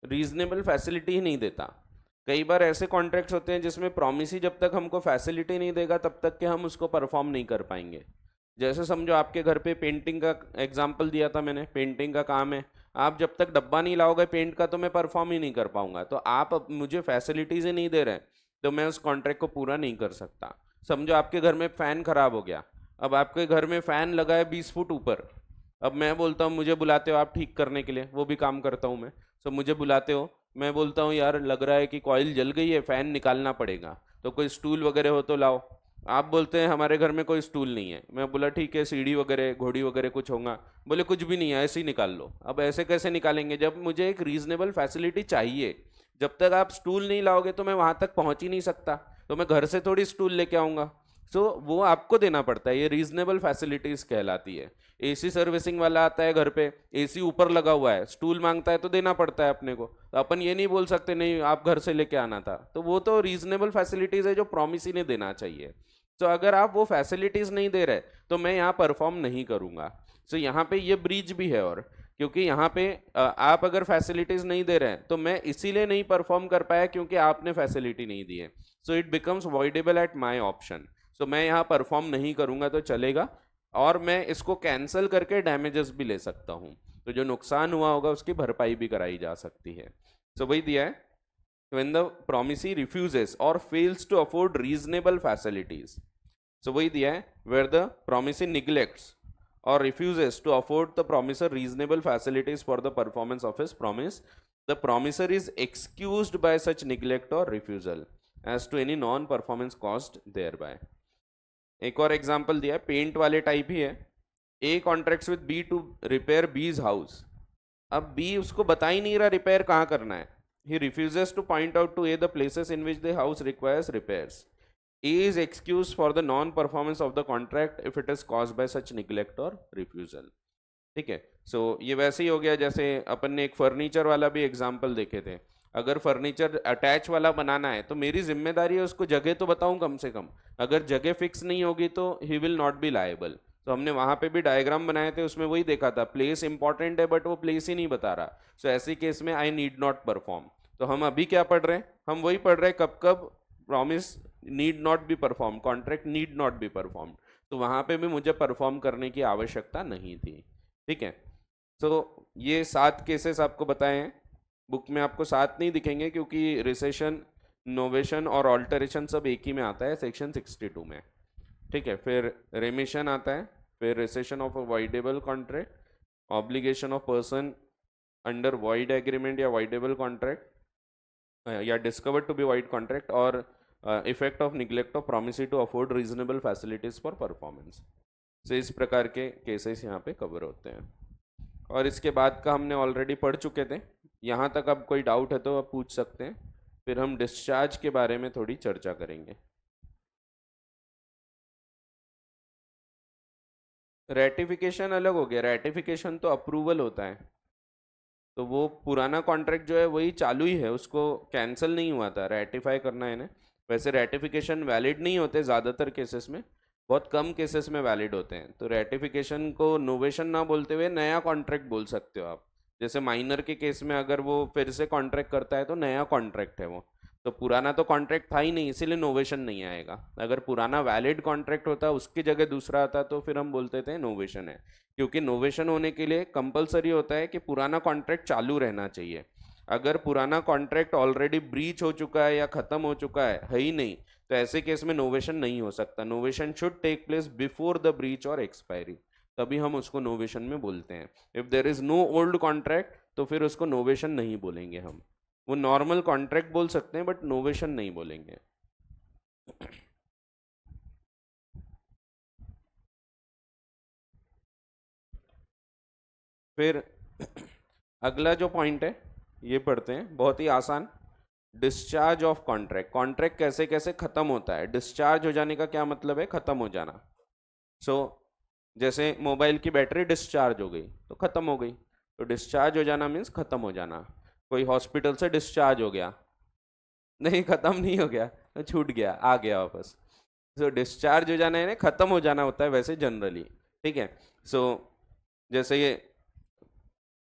रीजनेबल फैसिलिटी ही नहीं देता, कई बार ऐसे कॉन्ट्रैक्ट्स होते हैं जिसमें प्रॉमिसी जब तक हमको फैसिलिटी नहीं देगा तब तक के हम उसको परफॉर्म नहीं कर पाएंगे। जैसे समझो आपके घर पे पेंटिंग का एग्जांपल दिया था मैंने, पेंटिंग का काम है, आप जब तक डब्बा नहीं लाओगे पेंट का तो मैं परफॉर्म ही नहीं कर पाऊंगा। तो आप मुझे फैसिलिटीज ही नहीं दे रहे तो मैं उस कॉन्ट्रैक्ट को पूरा नहीं कर सकता। समझो आपके घर में फैन खराब हो गया, अब आपके घर में फैन लगा है 20 फुट ऊपर, अब मैं बोलता हूँ मुझे बुलाते हो आप ठीक करने के लिए, वो भी काम करता हूँ मैं, तो मुझे बुलाते हो, मैं बोलता हूँ यार लग रहा है कि कॉइल जल गई है, फैन निकालना पड़ेगा, तो कोई स्टूल वगैरह हो तो लाओ। आप बोलते हैं हमारे घर में कोई स्टूल नहीं है, मैं बोला ठीक है सीढ़ी वगैरह घोड़ी वगैरह कुछ होगा, बोले कुछ भी नहीं है ऐसे ही निकाल लो। अब ऐसे कैसे निकालेंगे जब मुझे एक रीजनेबल फैसिलिटी चाहिए, जब तक आप स्टूल नहीं लाओगे तो मैं वहाँ तक पहुँच ही नहीं सकता, तो मैं घर से थोड़ी स्टूल लेके आऊँगा, वो आपको देना पड़ता है, ये रीजनेबल फैसिलिटीज कहलाती है। एसी सर्विसिंग वाला आता है घर पे, एसी ऊपर लगा हुआ है, स्टूल मांगता है तो देना पड़ता है अपने को, तो अपन ये नहीं बोल सकते नहीं आप घर से लेके आना था, तो वो तो रीजनेबल फैसिलिटीज है जो प्रॉमिस ही ने देना चाहिए। तो अगर आप वो फैसिलिटीज नहीं दे रहे तो मैं यहाँ परफॉर्म नहीं करूंगा। तो यहाँ पे ये ब्रीच भी है, और क्योंकि यहाँ पे आप अगर फैसिलिटीज नहीं दे रहे हैं तो मैं इसीलिए नहीं परफॉर्म कर पाया क्योंकि आपने फैसिलिटी नहीं दी है, so it becomes voidable at my option. So मैं यहाँ परफॉर्म नहीं करूंगा तो चलेगा, और मैं इसको कैंसिल करके डैमेजेस भी ले सकता हूँ, तो जो नुकसान हुआ होगा उसकी भरपाई भी कराई जा सकती है। सो वही दिया है, when the promisee refuses or fails to afford reasonable facilities। so वही दिया है, where the promisee neglects or refuses to afford the promisor reasonable facilities for the performance of his promise, the promisor is excused by such neglect or refusal as to any non performance caused thereby। एक और example दिया है, paint वाले type ही है, A contracts with B to repair B's house. अब B उसको बता ही नहीं रहा रिपेयर कहाँ करना है, he refuses to point out to A the places in which the house requires repairs. A is excused for the non-performance of the contract if it is caused by such neglect or refusal. ठीक है, सो ये वैसे ही हो गया जैसे अपन ने एक furniture वाला भी एग्जाम्पल देखे थे। अगर फर्नीचर अटैच वाला बनाना है तो मेरी जिम्मेदारी है उसको जगह तो बताऊं कम से कम। अगर जगह फिक्स नहीं होगी तो he will not be liable. तो हमने वहां पे भी डायग्राम बनाए थे, उसमें वही देखा था, प्लेस इंपॉर्टेंट है बट वो प्लेस ही नहीं बता रहा। सो ऐसे केस में आई नीड नॉट परफॉर्म। तो हम अभी क्या पढ़ रहे हैं, हम वही पढ़ रहे हैं कब कब promise need not be perform, contract need not be perform. तो वहां पे भी मुझे परफॉर्म करने की आवश्यकता नहीं थी। ठीक है, तो ये 7 केसेस आपको बताए हैं। बुक में आपको 7 नहीं दिखेंगे क्योंकि रिसेशन, नोवेशन और ऑल्टरेशन सब एक ही में आता है सेक्शन 62 में। ठीक है, फिर रेमिशन आता है, फिर rescission of a voidable contract, obligation of person under void agreement या वॉइडेबल कॉन्ट्रैक्ट या discovered to be void contract, और effect of neglect of promise to afford reasonable facilities for performance. तो इस प्रकार के केसेस यहाँ पे कवर होते हैं। और इसके बाद का हमने ऑलरेडी पढ़ चुके थे। यहाँ तक अब कोई डाउट है तो आप पूछ सकते हैं, फिर हम डिस्चार्ज के बारे में थोड़ी चर्चा करेंगे। रेटिफिकेशन अलग हो गया, रेटिफिकेशन तो अप्रूवल होता है। तो वो पुराना कॉन्ट्रैक्ट जो है वही चालू ही है, उसको कैंसिल नहीं हुआ था, रेटिफाई करना है ना। वैसे रेटिफिकेशन वैलिड नहीं होते ज़्यादातर केसेस में, बहुत कम केसेस में वैलिड होते हैं। तो रेटिफिकेशन को नोवेशन ना बोलते हुए नया कॉन्ट्रैक्ट बोल सकते हो आप। जैसे माइनर के केस में अगर वो फिर से कॉन्ट्रैक्ट करता है तो नया कॉन्ट्रैक्ट है वो, तो पुराना तो कॉन्ट्रैक्ट था ही नहीं, इसीलिए नोवेशन नहीं आएगा। अगर पुराना वैलिड कॉन्ट्रैक्ट होता उसकी जगह दूसरा आता तो फिर हम बोलते थे नोवेशन है। क्योंकि नोवेशन होने के लिए कंपलसरी होता है कि पुराना कॉन्ट्रैक्ट चालू रहना चाहिए। अगर पुराना कॉन्ट्रैक्ट ऑलरेडी ब्रीच हो चुका है या खत्म हो चुका है ही नहीं, तो ऐसे केस में नोवेशन नहीं हो सकता। Novation should take place before the breach और एक्सपायरी, तभी हम उसको नोवेशन में बोलते हैं। If there is no old contract तो फिर उसको नोवेशन नहीं बोलेंगे हम, वो नॉर्मल कॉन्ट्रैक्ट बोल सकते हैं बट नोवेशन नहीं बोलेंगे। फिर अगला जो पॉइंट है ये पढ़ते हैं, बहुत ही आसान। डिस्चार्ज ऑफ कॉन्ट्रैक्ट, कॉन्ट्रैक्ट कैसे कैसे खत्म होता है। डिस्चार्ज हो जाने का क्या मतलब है, खत्म हो जाना। सो जैसे मोबाइल की बैटरी डिस्चार्ज हो गई तो खत्म हो गई, तो डिस्चार्ज हो जाना मीन्स खत्म हो जाना। कोई हॉस्पिटल से डिस्चार्ज हो गया, नहीं खत्म नहीं हो गया, तो छूट गया, आ गया वापस। सो डिस्चार्ज हो जाना है ना, खत्म हो जाना होता है वैसे जनरली। ठीक है, सो जैसे ये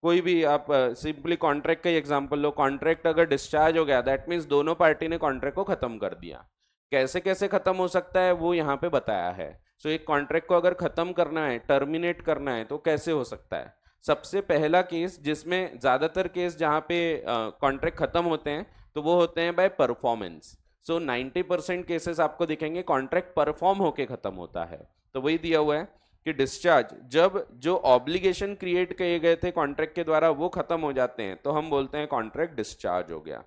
कोई भी आप सिंपली कॉन्ट्रैक्ट का ही एग्जांपल लो। कॉन्ट्रैक्ट अगर डिस्चार्ज हो गया दैट मीन्स दोनों पार्टी ने कॉन्ट्रैक्ट को खत्म कर दिया। कैसे कैसे खत्म हो सकता है वो यहाँ पे बताया है। सो एक कॉन्ट्रैक्ट को अगर खत्म करना है, टर्मिनेट करना है, तो कैसे हो सकता है। सबसे पहला केस, जिसमें ज्यादातर केस जहाँ पे कॉन्ट्रैक्ट खत्म होते हैं तो वो होते हैं बाय परफॉर्मेंस। सो 90% केसेस आपको दिखेंगे कॉन्ट्रैक्ट परफॉर्म होके खत्म होता है। तो वही दिया हुआ है कि डिस्चार्ज, जब जो ऑब्लिगेशन क्रिएट किए गए थे कॉन्ट्रैक्ट के द्वारा वो खत्म हो जाते हैं तो हम बोलते हैं कॉन्ट्रैक्ट डिस्चार्ज हो गया।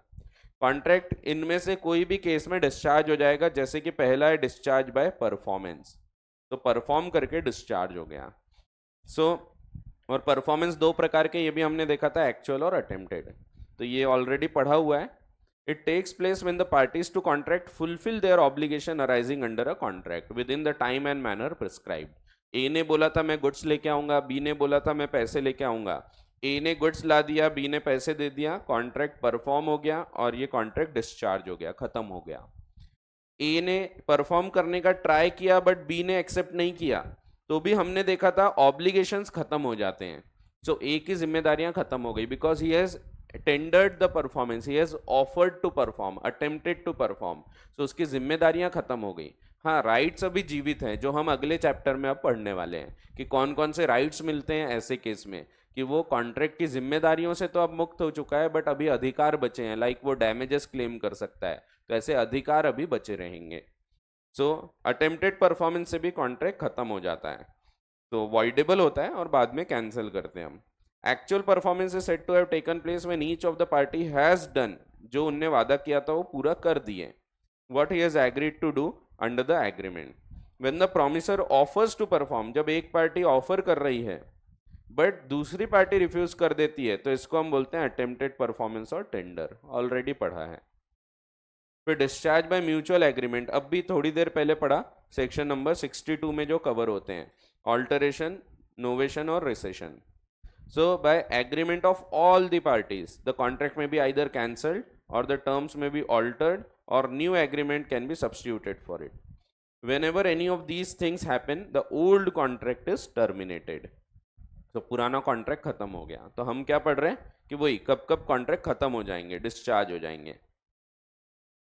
कॉन्ट्रैक्ट इनमें से कोई भी केस में डिस्चार्ज हो जाएगा, जैसे कि पहला है डिस्चार्ज बाय परफॉर्मेंस, तो परफॉर्म करके डिस्चार्ज हो गया। सो और परफॉर्मेंस दो प्रकार के, ये भी हमने देखा था, एक्चुअल और अटेम्प्टेड। तो ये ऑलरेडी पढ़ा हुआ है। It takes place when the parties to contract fulfil their obligation arising under a contract within the time and manner prescribed. A ने बोला था मैं गुड्स लेके आऊंगा, बी ने बोला था मैं पैसे लेके आऊंगा। ए ने गुड्स ला दिया, बी ने पैसे दे दिया, कॉन्ट्रैक्ट परफॉर्म हो गया और ये कॉन्ट्रैक्ट डिस्चार्ज हो गया, खत्म हो गया। ए ने परफॉर्म करने का ट्राई किया बट बी ने एक्सेप्ट नहीं किया, तो भी हमने देखा था ऑब्लिगेशंस खत्म हो जाते हैं। सो ए की जिम्मेदारियां खत्म हो गई because he has tendered the performance, he has offered to perform, attempted to perform. So उसकी जिम्मेदारियां खत्म हो गई। हाँ, राइट्स अभी जीवित हैं, जो हम अगले चैप्टर में अब पढ़ने वाले हैं कि कौन कौन से राइट्स मिलते हैं ऐसे केस में, कि वो कॉन्ट्रैक्ट की जिम्मेदारियों से तो अब मुक्त हो चुका है बट अभी अधिकार बचे हैं, लाइक वो डैमेजेस क्लेम कर सकता है, तो ऐसे अधिकार अभी बचे रहेंगे। सो अटेम्प्टेड परफॉर्मेंस से भी कॉन्ट्रैक्ट खत्म हो जाता है, तो वॉइडेबल होता है और बाद में कैंसिल करते हैं हम। Actual performance is said to have taken place when each of the party has done, जो उनने वादा किया था वो पूरा कर दिए, what he has agreed to do under the agreement. When the promisor offers to perform, जब एक पार्टी ऑफर कर रही है बट दूसरी पार्टी रिफ्यूज कर देती है तो इसको हम बोलते हैं अटेम्प्टेड परफॉर्मेंस और टेंडर, ऑलरेडी पढ़ा है। फिर डिस्चार्ज बाय म्यूचुअल एग्रीमेंट, अब भी थोड़ी देर पहले पढ़ा, सेक्शन नंबर 62 में जो कवर होते हैं, ऑल्टरेशन, नोवेशन और recession. So by agreement of all the parties, the contract may be either cancelled or the terms may be altered or new agreement can be substituted for it. Whenever any of these things happen, the old contract is terminated. तो पुराना contract खत्म हो गया, तो हम क्या पढ़ रहे हैं कि वही कब कब कॉन्ट्रैक्ट खत्म हो जाएंगे, डिस्चार्ज हो जाएंगे।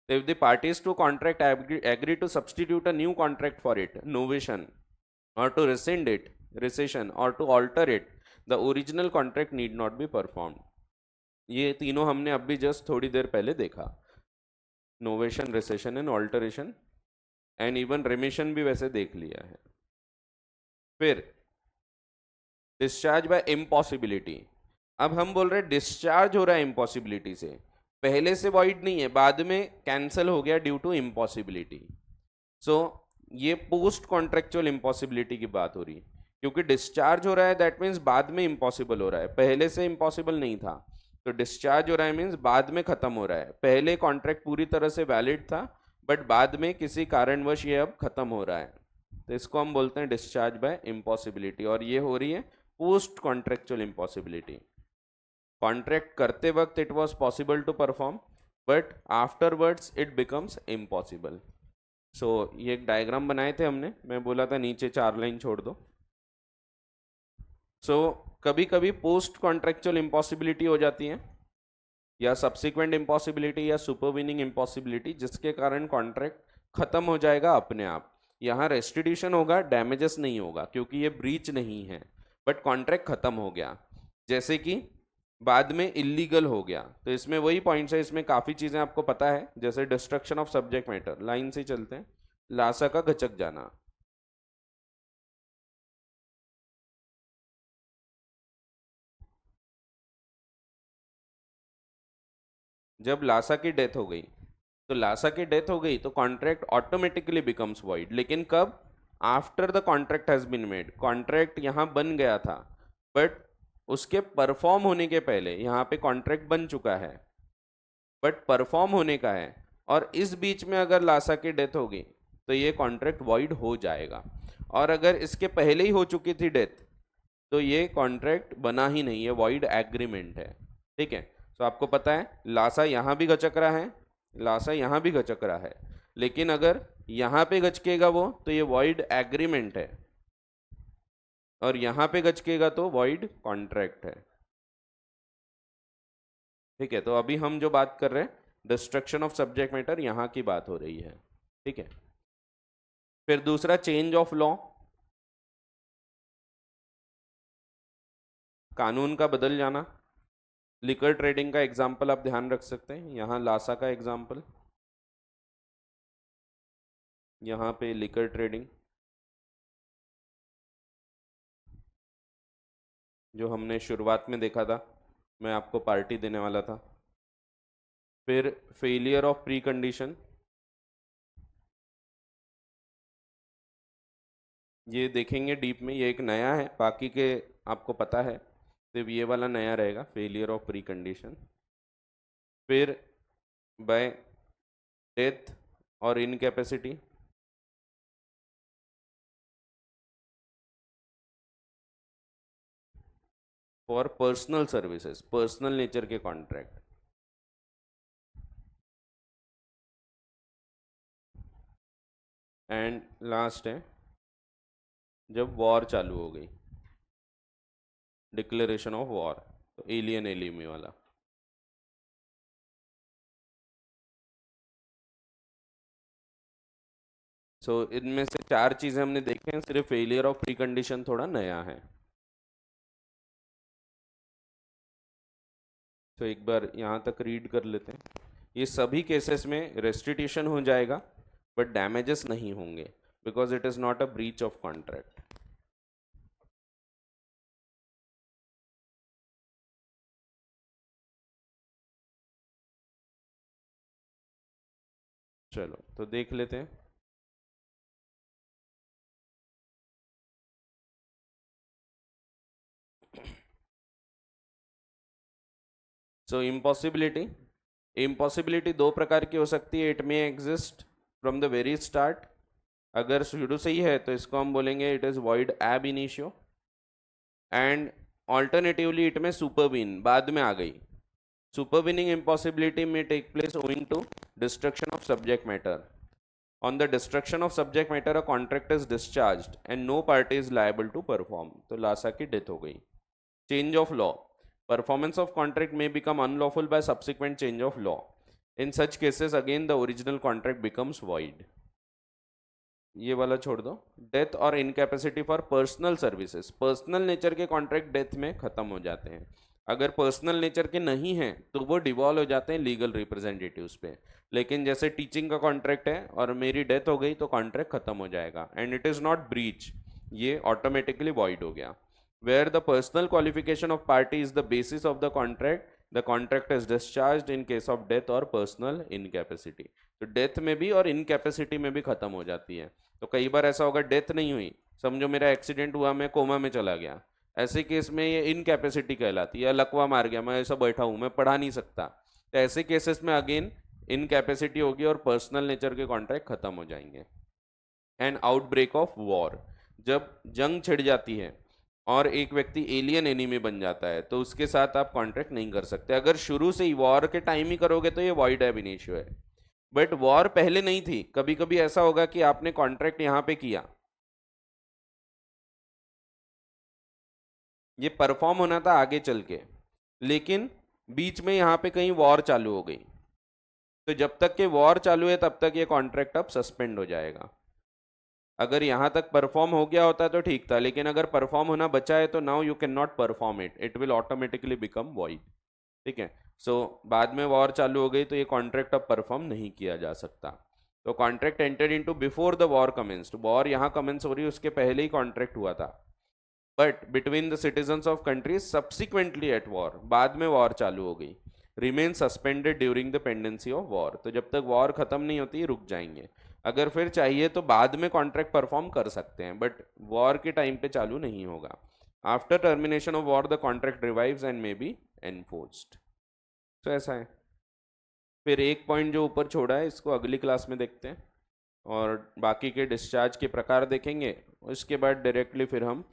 If the parties to contract agree to substitute a new contract for it, novation, or to rescind it, recession, or to alter it, the original contract need not be performed. ये तीनों हमने अभी just थोड़ी देर पहले देखा, novation, recession and alteration, and even रेमिशन भी वैसे देख लिया है। फिर डिस्चार्ज बाय इम्पॉसिबिलिटी, अब हम बोल रहे हैं डिस्चार्ज हो रहा है इम्पॉसिबिलिटी से, पहले से वॉइड नहीं है, बाद में कैंसिल हो गया ड्यू टू इम्पॉसिबिलिटी। सो ये पोस्ट कॉन्ट्रेक्चुअल इम्पॉसिबिलिटी की बात हो रही है, क्योंकि डिस्चार्ज हो रहा है दैट मीन्स बाद में इम्पॉसिबल हो रहा है, पहले से इम्पॉसिबल नहीं था। तो डिस्चार्ज हो रहा है मीन्स बाद में खत्म हो रहा है, पहले कॉन्ट्रैक्ट पूरी तरह से वैलिड था बट बाद में किसी कारणवश ये अब खत्म हो रहा है, तो इसको हम बोलते हैं डिस्चार्ज बाय इम्पॉसिबिलिटी, और ये हो रही है पोस्ट कॉन्ट्रेक्चुअल इम्पॉसिबिलिटी। कॉन्ट्रैक्ट करते वक्त it was possible to perform but afterwards it becomes impossible. So ये एक डायग्राम बनाए थे हमने, मैं बोला था नीचे 4 लाइन छोड़ दो। सो कभी कभी पोस्ट कॉन्ट्रेक्चुअल इम्पॉसिबिलिटी हो जाती है, या सब्सिक्वेंट इम्पॉसिबिलिटी या सुपरवीनिंग इम्पॉसिबिलिटी, जिसके कारण कॉन्ट्रैक्ट खत्म हो जाएगा अपने आप। यहाँ रेस्टिट्यूशन होगा, डैमेजेस नहीं होगा क्योंकि ये ब्रीच नहीं है, बट कॉन्ट्रैक्ट खत्म हो गया, जैसे कि बाद में इलीगल हो गया। तो इसमें वही पॉइंट्स है, इसमें काफ़ी चीज़ें आपको पता है, जैसे destruction of subject matter, line से चलते हैं, लासा का गचक जाना, जब लासा की डेथ हो गई, तो लासा की डेथ हो गई तो कॉन्ट्रैक्ट ऑटोमेटिकली बिकम्स वॉइड, लेकिन कब? After the contract has been made, contract यहाँ बन गया था बट उसके परफॉर्म होने के पहले, यहाँ पे कॉन्ट्रैक्ट बन चुका है बट परफॉर्म होने का है, और इस बीच में अगर लासा की डेथ होगी तो ये कॉन्ट्रैक्ट वॉइड हो जाएगा, और अगर इसके पहले ही हो चुकी थी डेथ तो ये कॉन्ट्रैक्ट बना ही नहीं है, वॉइड एग्रीमेंट है। ठीक है, तो आपको पता है लासा यहाँ भी गचक रहा है, लासा यहाँ भी गचक रहा है, लेकिन अगर यहाँ पे गचकेगा वो तो ये वॉइड एग्रीमेंट है, और यहाँ पे गचकेगा तो वॉइड कॉन्ट्रैक्ट है। ठीक है, तो अभी हम जो बात कर रहे हैं डिस्ट्रक्शन ऑफ सब्जेक्ट मैटर, यहाँ की बात हो रही है। ठीक है, फिर दूसरा चेंज ऑफ लॉ, कानून का बदल जाना। लिकर ट्रेडिंग का एग्जाम्पल आप ध्यान रख सकते हैं, यहाँ लासा का एग्जाम्पल, यहाँ पे लिकर ट्रेडिंग जो हमने शुरुआत में देखा था, मैं आपको पार्टी देने वाला था। फिर फेलियर ऑफ प्री कंडीशन, ये देखेंगे डीप में, ये एक नया है, बाकी के आपको पता है, सिर्फ ये वाला नया रहेगा, फेलियर ऑफ प्री कंडीशन। फिर बाय डेथ और incapacity, for personal services, personal nature के कॉन्ट्रैक्ट। एंड लास्ट है जब वॉर चालू हो गई, डिक्लेरेशन ऑफ वॉर, तो एलियन एलिमी वाला। सो इनमें से 4 चीजें हमने देखे हैं, सिर्फ फेलियर ऑफ प्री कंडीशन थोड़ा नया है। तो एक बार यहाँ तक रीड कर लेते हैं, ये सभी केसेस में रेस्टिट्यूशन हो जाएगा बट डैमेजेस नहीं होंगे, because it is not a breach of contract. चलो तो देख लेते हैं। सो इम्पॉसिबिलिटी दो प्रकार की हो सकती है. It may exist from the very start. अगर शुरू से ही है तो इसको हम बोलेंगे it is void ab initio. And alternatively it may supervene बाद में आ गई. Supervening impossibility may take place owing to destruction of subject matter. On the destruction of subject matter, a contract is discharged and no party is liable to perform. तो लासा की death हो गई. Change of law. Performance of contract may become unlawful by subsequent change of law. In such cases, again the original contract becomes void. ये वाला छोड़ दो. Death और incapacity for personal services. Personal nature के contract death में खत्म हो जाते हैं. अगर पर्सनल नेचर के नहीं हैं तो वो डिवॉल्व हो जाते हैं लीगल रिप्रेजेंटेटिव्स पे. लेकिन जैसे टीचिंग का कॉन्ट्रैक्ट है और मेरी डेथ हो गई तो कॉन्ट्रैक्ट खत्म हो जाएगा. And it is not breach, ये ऑटोमेटिकली वॉइड हो गया. Where the personal qualification of party is the basis of the contract is discharge in case of death और पर्सनल इनकैपेसिटी. तो डेथ में भी और इनकैपेसिटी में भी खत्म हो जाती है. तो कई बार ऐसा होगा डेथ नहीं हुई, समझो मेरा एक्सीडेंट हुआ, मैं कोमा में चला गया, ऐसे केस में ये इनकैपेसिटी कहलाती है. या लकवा मार गया, मैं ऐसा बैठा हूँ, मैं पढ़ा नहीं सकता, तो ऐसे केसेस में अगेन इनकैपेसिटी होगी और पर्सनल नेचर के कॉन्ट्रैक्ट खत्म हो जाएंगे. And outbreak of war. जब जंग छिड़ जाती है और एक व्यक्ति एलियन एनिमी बन जाता है तो उसके साथ आप कॉन्ट्रैक्ट नहीं कर सकते. अगर शुरू से ही वॉर के टाइम ही करोगे तो ये वॉइड एब इनिशियो है. बट वॉर पहले नहीं थी. कभी कभी ऐसा होगा कि आपने कॉन्ट्रैक्ट यहां पे किया, ये परफॉर्म होना था आगे चल के, लेकिन बीच में यहां पे कहीं वॉर चालू हो गई, तो जब तक के वॉर चालू है तब तक ये कॉन्ट्रैक्ट अब सस्पेंड हो जाएगा. अगर यहां तक परफॉर्म हो गया होता तो ठीक था, लेकिन अगर परफॉर्म होना बचा है तो now you can not perform it, it will automatically become void. ठीक है. सो बाद में वॉर चालू हो गई तो ये कॉन्ट्रैक्ट अब परफॉर्म नहीं किया जा सकता. तो contract entered into before the war commenced. War यहाँ कमेंस हो रही है उसके पहले ही कॉन्ट्रैक्ट हुआ था. But between the citizens of countries subsequently at war, बाद में वॉर चालू हो गई, remain suspended during the pendency of war. तो जब तक वॉर खत्म नहीं होती रुक जाएंगे. अगर फिर चाहिए तो बाद में कॉन्ट्रैक्ट परफॉर्म कर सकते हैं, बट वॉर के टाइम पे चालू नहीं होगा. After termination of war the contract revives and may be enforced. तो ऐसा है. फिर एक पॉइंट जो ऊपर छोड़ा है इसको अगली क्लास में देखते हैं और बाकी के डिस्चार्ज के प्रकार देखेंगे. उसके बाद डायरेक्टली फिर हम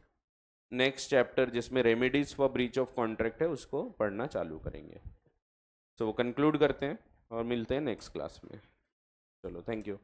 नेक्स्ट चैप्टर जिसमें remedies for breach of contract है उसको पढ़ना चालू करेंगे. तो वो कंक्लूड करते हैं और मिलते हैं नेक्स्ट क्लास में. चलो, थैंक यू.